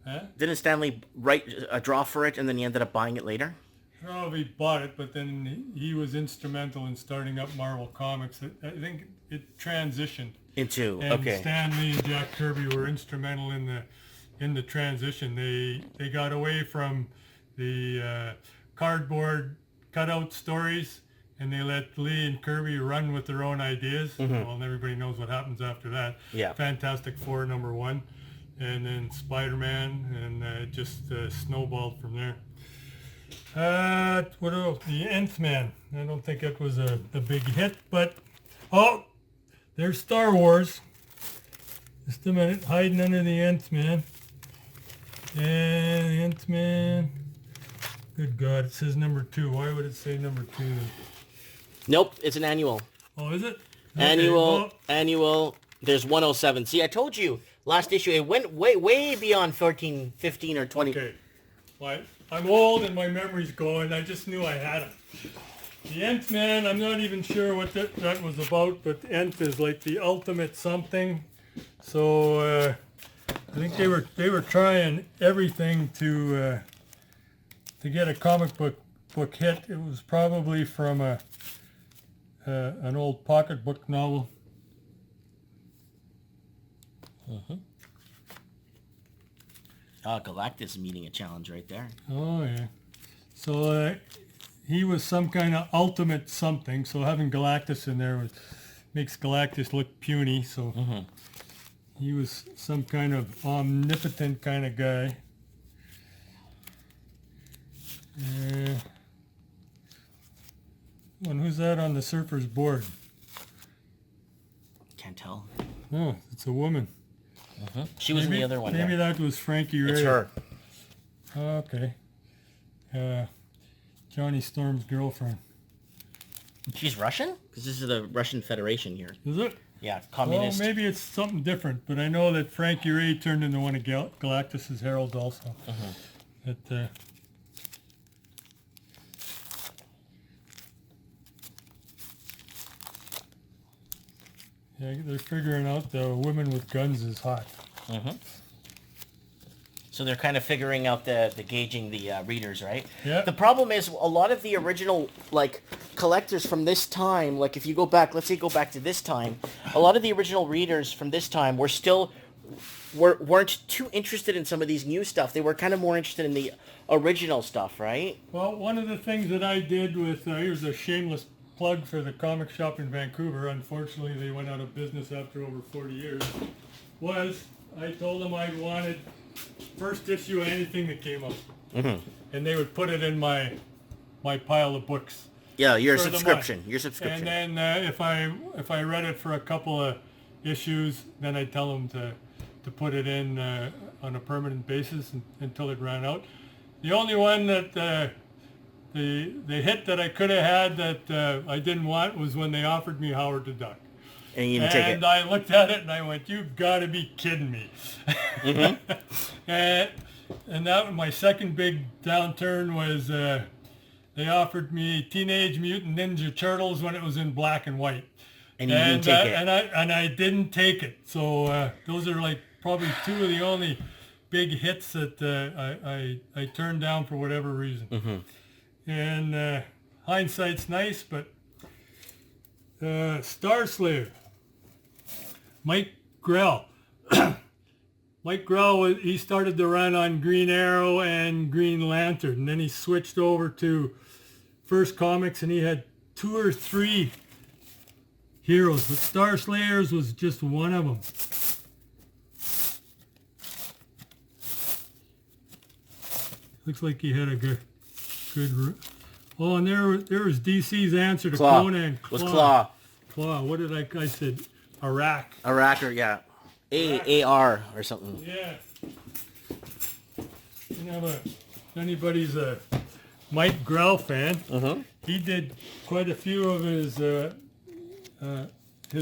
Huh? Didn't Stanley write a draw for it and then he ended up buying it later? Probably bought it, but then he was instrumental in starting up Marvel Comics. I think it transitioned. Into, And okay. Stan Lee and Jack Kirby were instrumental in the transition. They got away from the cardboard cutout stories, and they let Lee and Kirby run with their own ideas. Well, and everybody knows what happens after that. Yeah. Fantastic Four #1, and then Spider-Man, and it just snowballed from there. What else? The Nth Man. I don't think it was a big hit, but there's Star Wars. Just a minute, hiding under the Nth Man. And the Nth Man. Good God, it says #2. Why would it say #2? Nope, it's an annual. Oh, is it? Annual. There's 107. See, I told you last issue it went way beyond 14, 15, or 20. Okay. Well, I'm old and my memory's going. I just knew I had it. The Nth Man, I'm not even sure what that was about, but Nth is like the ultimate something. So I think they were trying everything to get a comic book hit. It was probably from an old pocketbook novel. Galactus meeting a challenge right there. Oh yeah. So he was some kind of ultimate something. So having Galactus in there makes Galactus look puny. So he was some kind of omnipotent kind of guy. And who's that on the surfer's board? Can't tell. Oh, it's a woman. She was in the other one. Maybe there. that was Frankie Ray. It's her. Okay. Johnny Storm's girlfriend. She's Russian? Because this is the Russian Federation here. Is it? Yeah, communist. Well, maybe it's something different, but I know that Frankie Ray turned into one of Galactus's heralds also. Yeah, they're figuring out the women with guns is hot. So they're kind of figuring out the gauging the readers, right? Yeah. The problem is a lot of the original like collectors from this time, like if you go back, let's say go back to this time, a lot of the original readers from this time weren't too interested in some of these new stuff. They were kind of more interested in the original stuff, right? Well, one of the things that I did with, here's a shameless plug for the comic shop in Vancouver, unfortunately they went out of business after over 40 years, was I told them I wanted first issue of anything that came up. And they would put it in my pile of books. Yeah, your for the subscription. month. Your subscription. And then if I read it for a couple of issues, then I'd tell them to put it in on a permanent basis until it ran out. The only one that the hit that I could have had that I didn't want was when they offered me Howard the Duck. And you didn't take it. And I looked at it and I went, "You've got to be kidding me!" and that my second big downturn was they offered me Teenage Mutant Ninja Turtles when it was in black and white. And you didn't take it. And I didn't take it. So those are like probably two of the only big hits that I turned down for whatever reason. And hindsight's nice, but Star Slayer, Mike Grell. Mike Grell, he started to run on Green Arrow and Green Lantern, and then he switched over to First Comics, and he had 2 or 3 heroes, but Star Slayers was just one of them. Looks like he had a good. Oh, and there was DC's answer to Claw. Conan. Was Claw. Claw. What did I said? Iraq. Iraq or yeah, AAR or something. Yeah. You know, if anybody's a Mike Grell fan, he did quite a few of his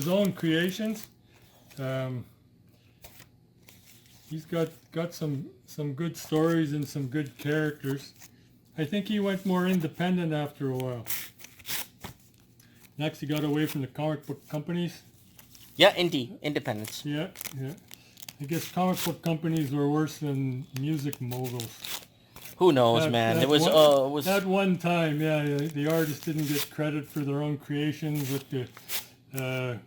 own creations. He's got some good stories and some good characters. I think he went more independent after a while. Next, he got away from the comic book companies. Yeah, independence. Yeah. I guess comic book companies were worse than music moguls. Who knows, man? It was at one time. Yeah, the artists didn't get credit for their own creations. With the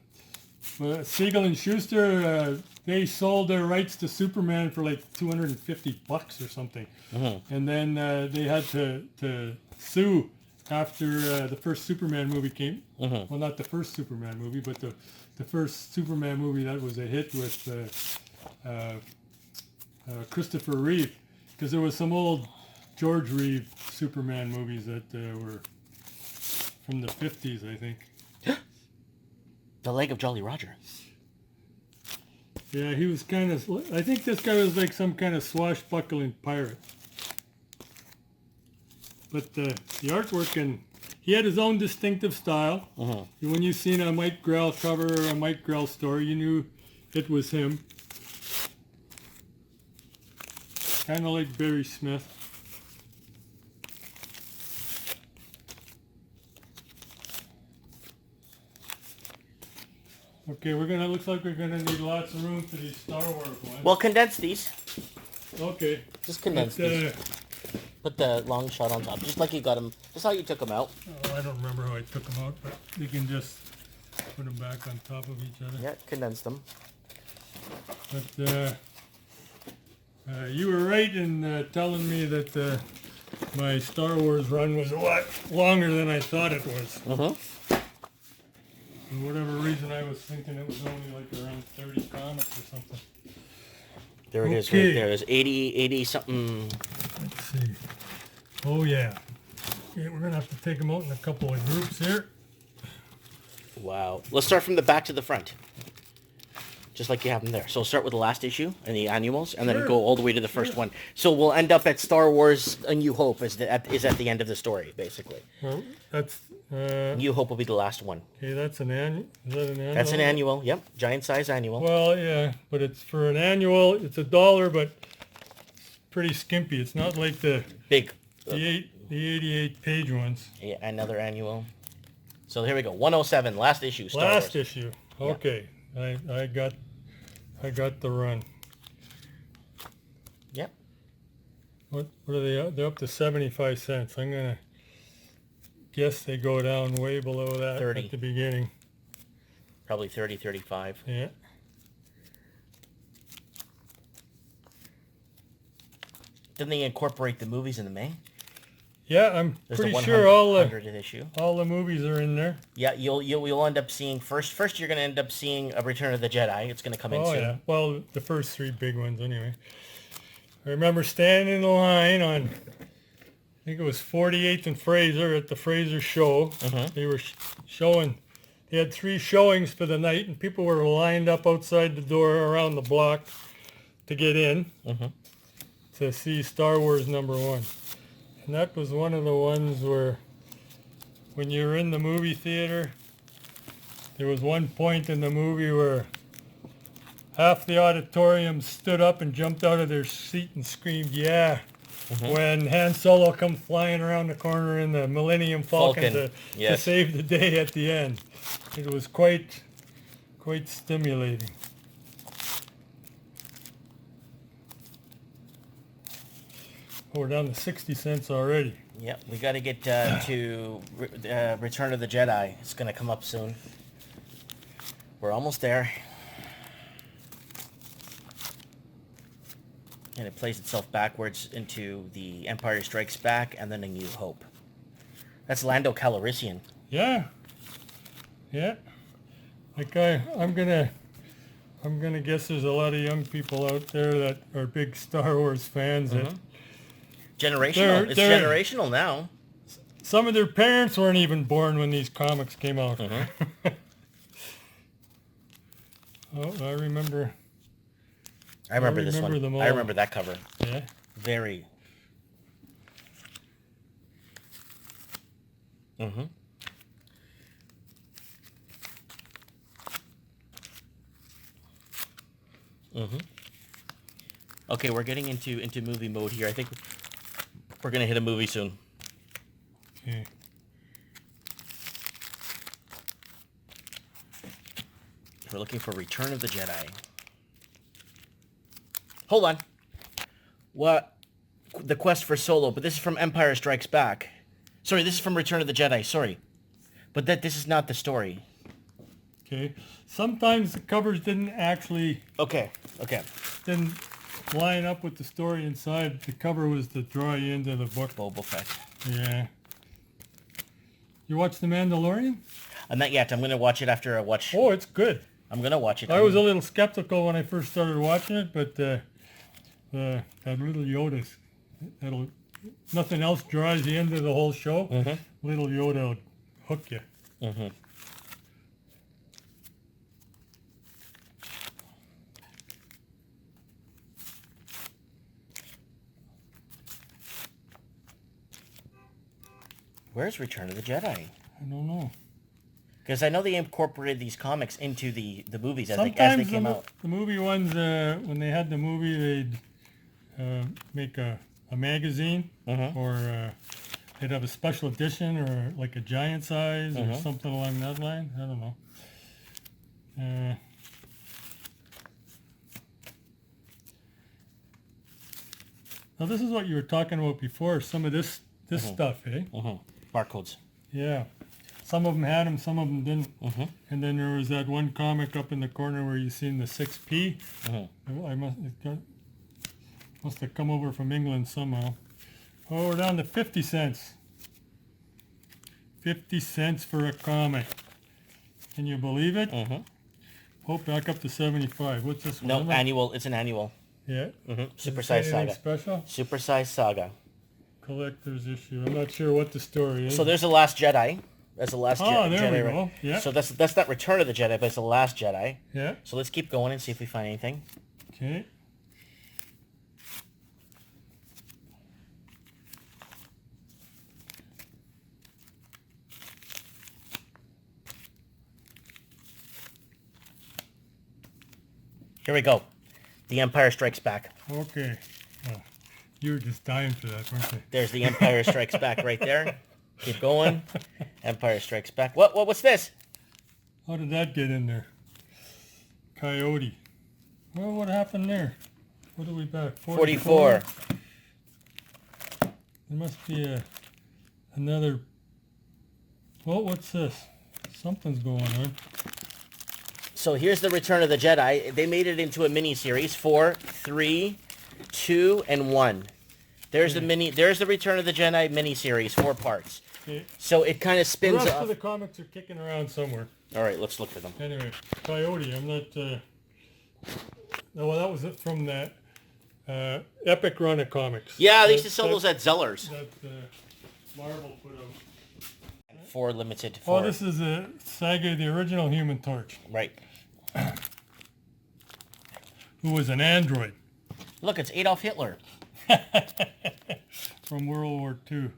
Siegel and Schuster, they sold their rights to Superman for like $250 or something, and then they had to sue after the first Superman movie came. Well, not the first Superman movie, but the first Superman movie that was a hit with Christopher Reeve, because there was some old George Reeve Superman movies that were from the 50s, I think. The Leg of Jolly Roger. Yeah, he was kind of, I think this guy was like some kind of swashbuckling pirate. But the artwork, and he had his own distinctive style. When you seen a Mike Grell cover or a Mike Grell story, you knew it was him. Kind of like Barry Smith. Okay, looks like we're gonna need lots of room for these Star Wars ones. Well, condense these. Okay. Just condense these. Put the long shot on top, just like you got them. Just how you took them out. Oh, I don't remember how I took them out, but you can just put them back on top of each other. Yeah, condense them. But you were right in telling me that my Star Wars run was a lot longer than I thought it was. For whatever reason, I was thinking it was only like around 30 comics or something. There it is, right there. There's 80 something. Let's see. Oh, yeah. Okay, we're going to have to take them out in a couple of groups here. Wow. Let's start from the back to the front. Just like you have them there. So we'll start with the last issue and the annuals, and then go all the way to the first one. So we'll end up at Star Wars A New Hope is at the end of the story, basically. Well, that's... New Hope will be the last one. Okay, that's an annual. Is that an annual? That's an annual. Yep, giant size annual. Well, yeah, but it's for an annual. It's $1, but it's pretty skimpy. It's not like the Big. the 88 page ones. Yeah, another annual. So here we go. 107, last issue. Star Last Wars. issue. Okay, I got the run. Yep. What are they up? They're up to 75 cents. I'm gonna guess they go down way below that 30. at the beginning. Probably 30, 35. Yeah. Didn't they incorporate the movies in the May? Yeah, I'm There's pretty the sure all 100th issue. the movies are in there. Yeah, you'll end up seeing first you're going to end up seeing a Return of the Jedi. It's going to come in soon. Oh yeah. Well, the first 3 big ones anyway. I remember standing in the line on, I think it was 48th and Fraser at the Fraser show. They were showing. They had 3 showings for the night, and people were lined up outside the door around the block to get in to see Star Wars #1. And that was one of the ones where, when you were in the movie theater, there was one point in the movie where half the auditorium stood up and jumped out of their seat and screamed, "Yeah!" When Han Solo come flying around the corner in the Millennium Falcon to save the day at the end. It was quite stimulating. Oh, we're down to 60 cents already. Yep, we got to get to Return of the Jedi. It's going to come up soon. We're almost there. And it plays itself backwards into the Empire Strikes Back and then A New Hope. That's Lando Calrissian. Yeah. Yeah. Like I'm gonna guess there's a lot of young people out there that are big Star Wars fans that generational. It's generational now. Some of their parents weren't even born when these comics came out. Oh, I remember this one. them all. I remember that cover. Yeah. Very. Okay, we're getting into movie mode here. I think we're gonna hit a movie soon. Okay. We're looking for Return of the Jedi. Hold on. What? The Quest for Solo, but this is from Empire Strikes Back. Sorry, this is from Return of the Jedi. Sorry, but this is not the story. Okay. Sometimes the covers didn't actually Okay. didn't line up with the story inside. The cover was to draw you into the book. Boba Fett. Yeah. You watch The Mandalorian? Not yet. I'm gonna watch it after I watch. Oh, it's good. I'm gonna watch it. I was a little skeptical when I first started watching it, but that little Yoda's, nothing else draws you into the whole show. Mm-hmm. Little Yoda will hook you. Mm-hmm. Where's Return of the Jedi? I don't know. Because I know they incorporated these comics into the movies as they Sometimes came out. the movie ones, when they had the movie, they'd make a magazine, or they'd have a special edition, or like a giant size, or something along that line. I don't know. Now this is what you were talking about before. Some of this stuff, eh? Barcodes. Yeah. Some of them had them, some of them didn't. And then there was that one comic up in the corner where you seen the 6p. I must have come over from England somehow. Oh, we're down to 50 cents. 50 cents for a comic. Can you believe it? Oh, back up to 75. What's this one? No, annual. It's an annual. Yeah. Super Is it Size anything Saga. special? Super Size Saga. Collector's issue. I'm not sure what the story is. So there's the Last Jedi. That's the Last Oh, there Jedi. we go. Yeah. So that's not Return of the Jedi, but it's the Last Jedi. Yeah. So let's keep going and see if we find anything. Okay. Here we go. The Empire Strikes Back. Okay. Oh, you were just dying for that, weren't you? There's the Empire Strikes Back right there. Keep going. Empire Strikes Back. What's this? How did that get in there? Coyote. Well, what happened there? What are we back? 44. There must be another... Well, what's this? Something's going on. So here's the Return of the Jedi. They made it into a mini-series. 4, 3, 2, and 1. There's the Return of the Jedi mini-series, 4 parts. Okay. So it kind of The spins rest off. of the comics are kicking around somewhere. All right, let's look for them. Anyway, Coyote, I'm not... No, well, that was it from that epic run of comics. Yeah, they used to sell those at Zellers. That Marvel put out. 4 limited. Oh, 4. this is a Saga, the original Human Torch, Right. who was an android Look, it's Adolf Hitler. from World War II.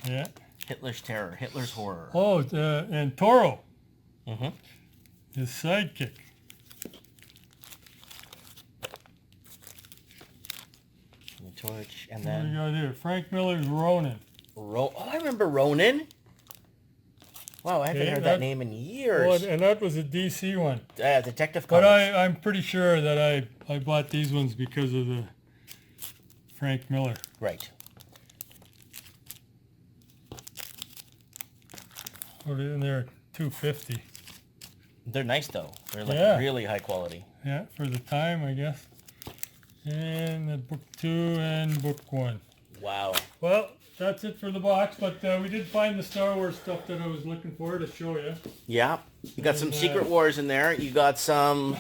Yeah. Hitler's terror. Hitler's horror. Oh, and Toro, his sidekick. The torch, and What do we then got here? Frank Miller's Ronin. Oh, I remember Ronin. Wow, I haven't Okay, heard that name in Oh, years. and that was a DC one. Detective But Comics. I'm pretty sure that I bought these ones because of the Frank Miller. Right. Oh, and they're $2.50. They're nice though. They're like Yeah. really high quality. Yeah, for the time, I guess. And the book 2 and book 1. Wow. Well, that's it for the box, but we did find the Star Wars stuff that I was looking for to show you. Yeah. You got some And, Secret Wars in there. You got some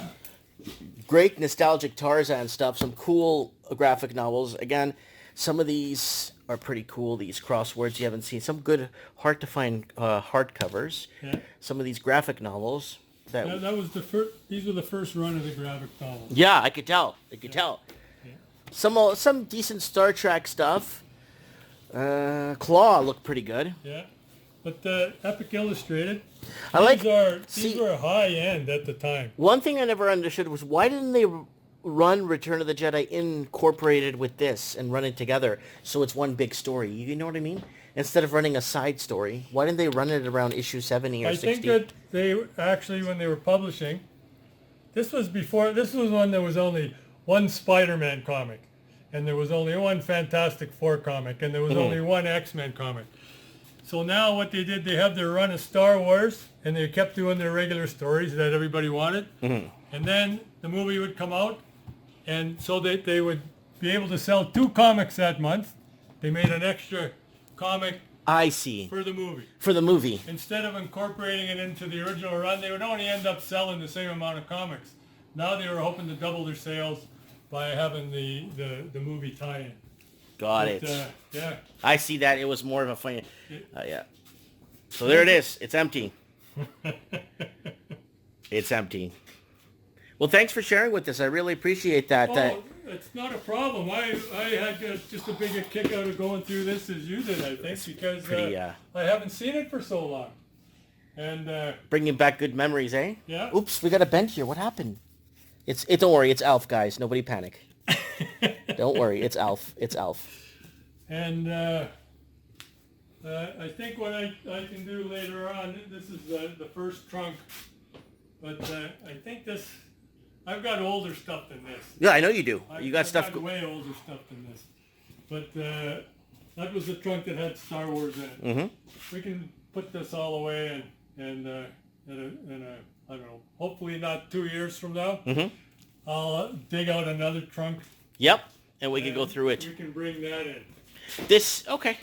great nostalgic Tarzan stuff, some cool graphic novels. Again, some of these are pretty cool, these crosswords you haven't seen. Some good, hard to find hardcovers. Yeah. Some of these graphic novels. That was the first. These were the first run of the graphic novels. Yeah, I could tell. I could tell. Some decent Star Trek stuff. Claw looked pretty good. Yeah, but Epic Illustrated. I like- These see- were high end at the time. One thing I never understood was why didn't they run Return of the Jedi incorporated with this and run it together so it's one big story? You know what I mean? Instead of running a side story, why didn't they run it around issue 70 or 60? I think that they actually, when they were publishing, this was when there was only one Spider-Man comic, and there was only one Fantastic Four comic, and there was only one X-Men comic. So now what they did, they have their run of Star Wars, and they kept doing their regular stories that everybody wanted. And then the movie would come out, and so they would be able to sell 2 comics that month. They made an extra comic I see. for the movie. For the movie. Instead of incorporating it into the original run, they would only end up selling the same amount of comics. Now they were hoping to double their sales by having the movie tie-in. Got it. Yeah. I see that. It was more of a funny... yeah. So there it is. It's empty. It's empty. Well, thanks for sharing with us. I really appreciate that. Oh, it's not a problem. I had just as big a kick out of going through this as you did, I think, because pretty, I haven't seen it for so long. And bringing back good memories, eh? Yeah. Oops, we got a bend here. What happened? It's don't worry. It's Alf, guys. Nobody panic. Don't worry. It's Alf. It's Alf. And I think what I can do later on, this is the first trunk, but I think this, I've got older stuff than this. Yeah, I know you do. You got I've stuff. got way older stuff than this. But that was the trunk that had Star Wars in it. We can put this all away and I don't know, hopefully not 2 years from now, I'll dig out another trunk. Yep, and we can go through it. We can bring that in. Okay.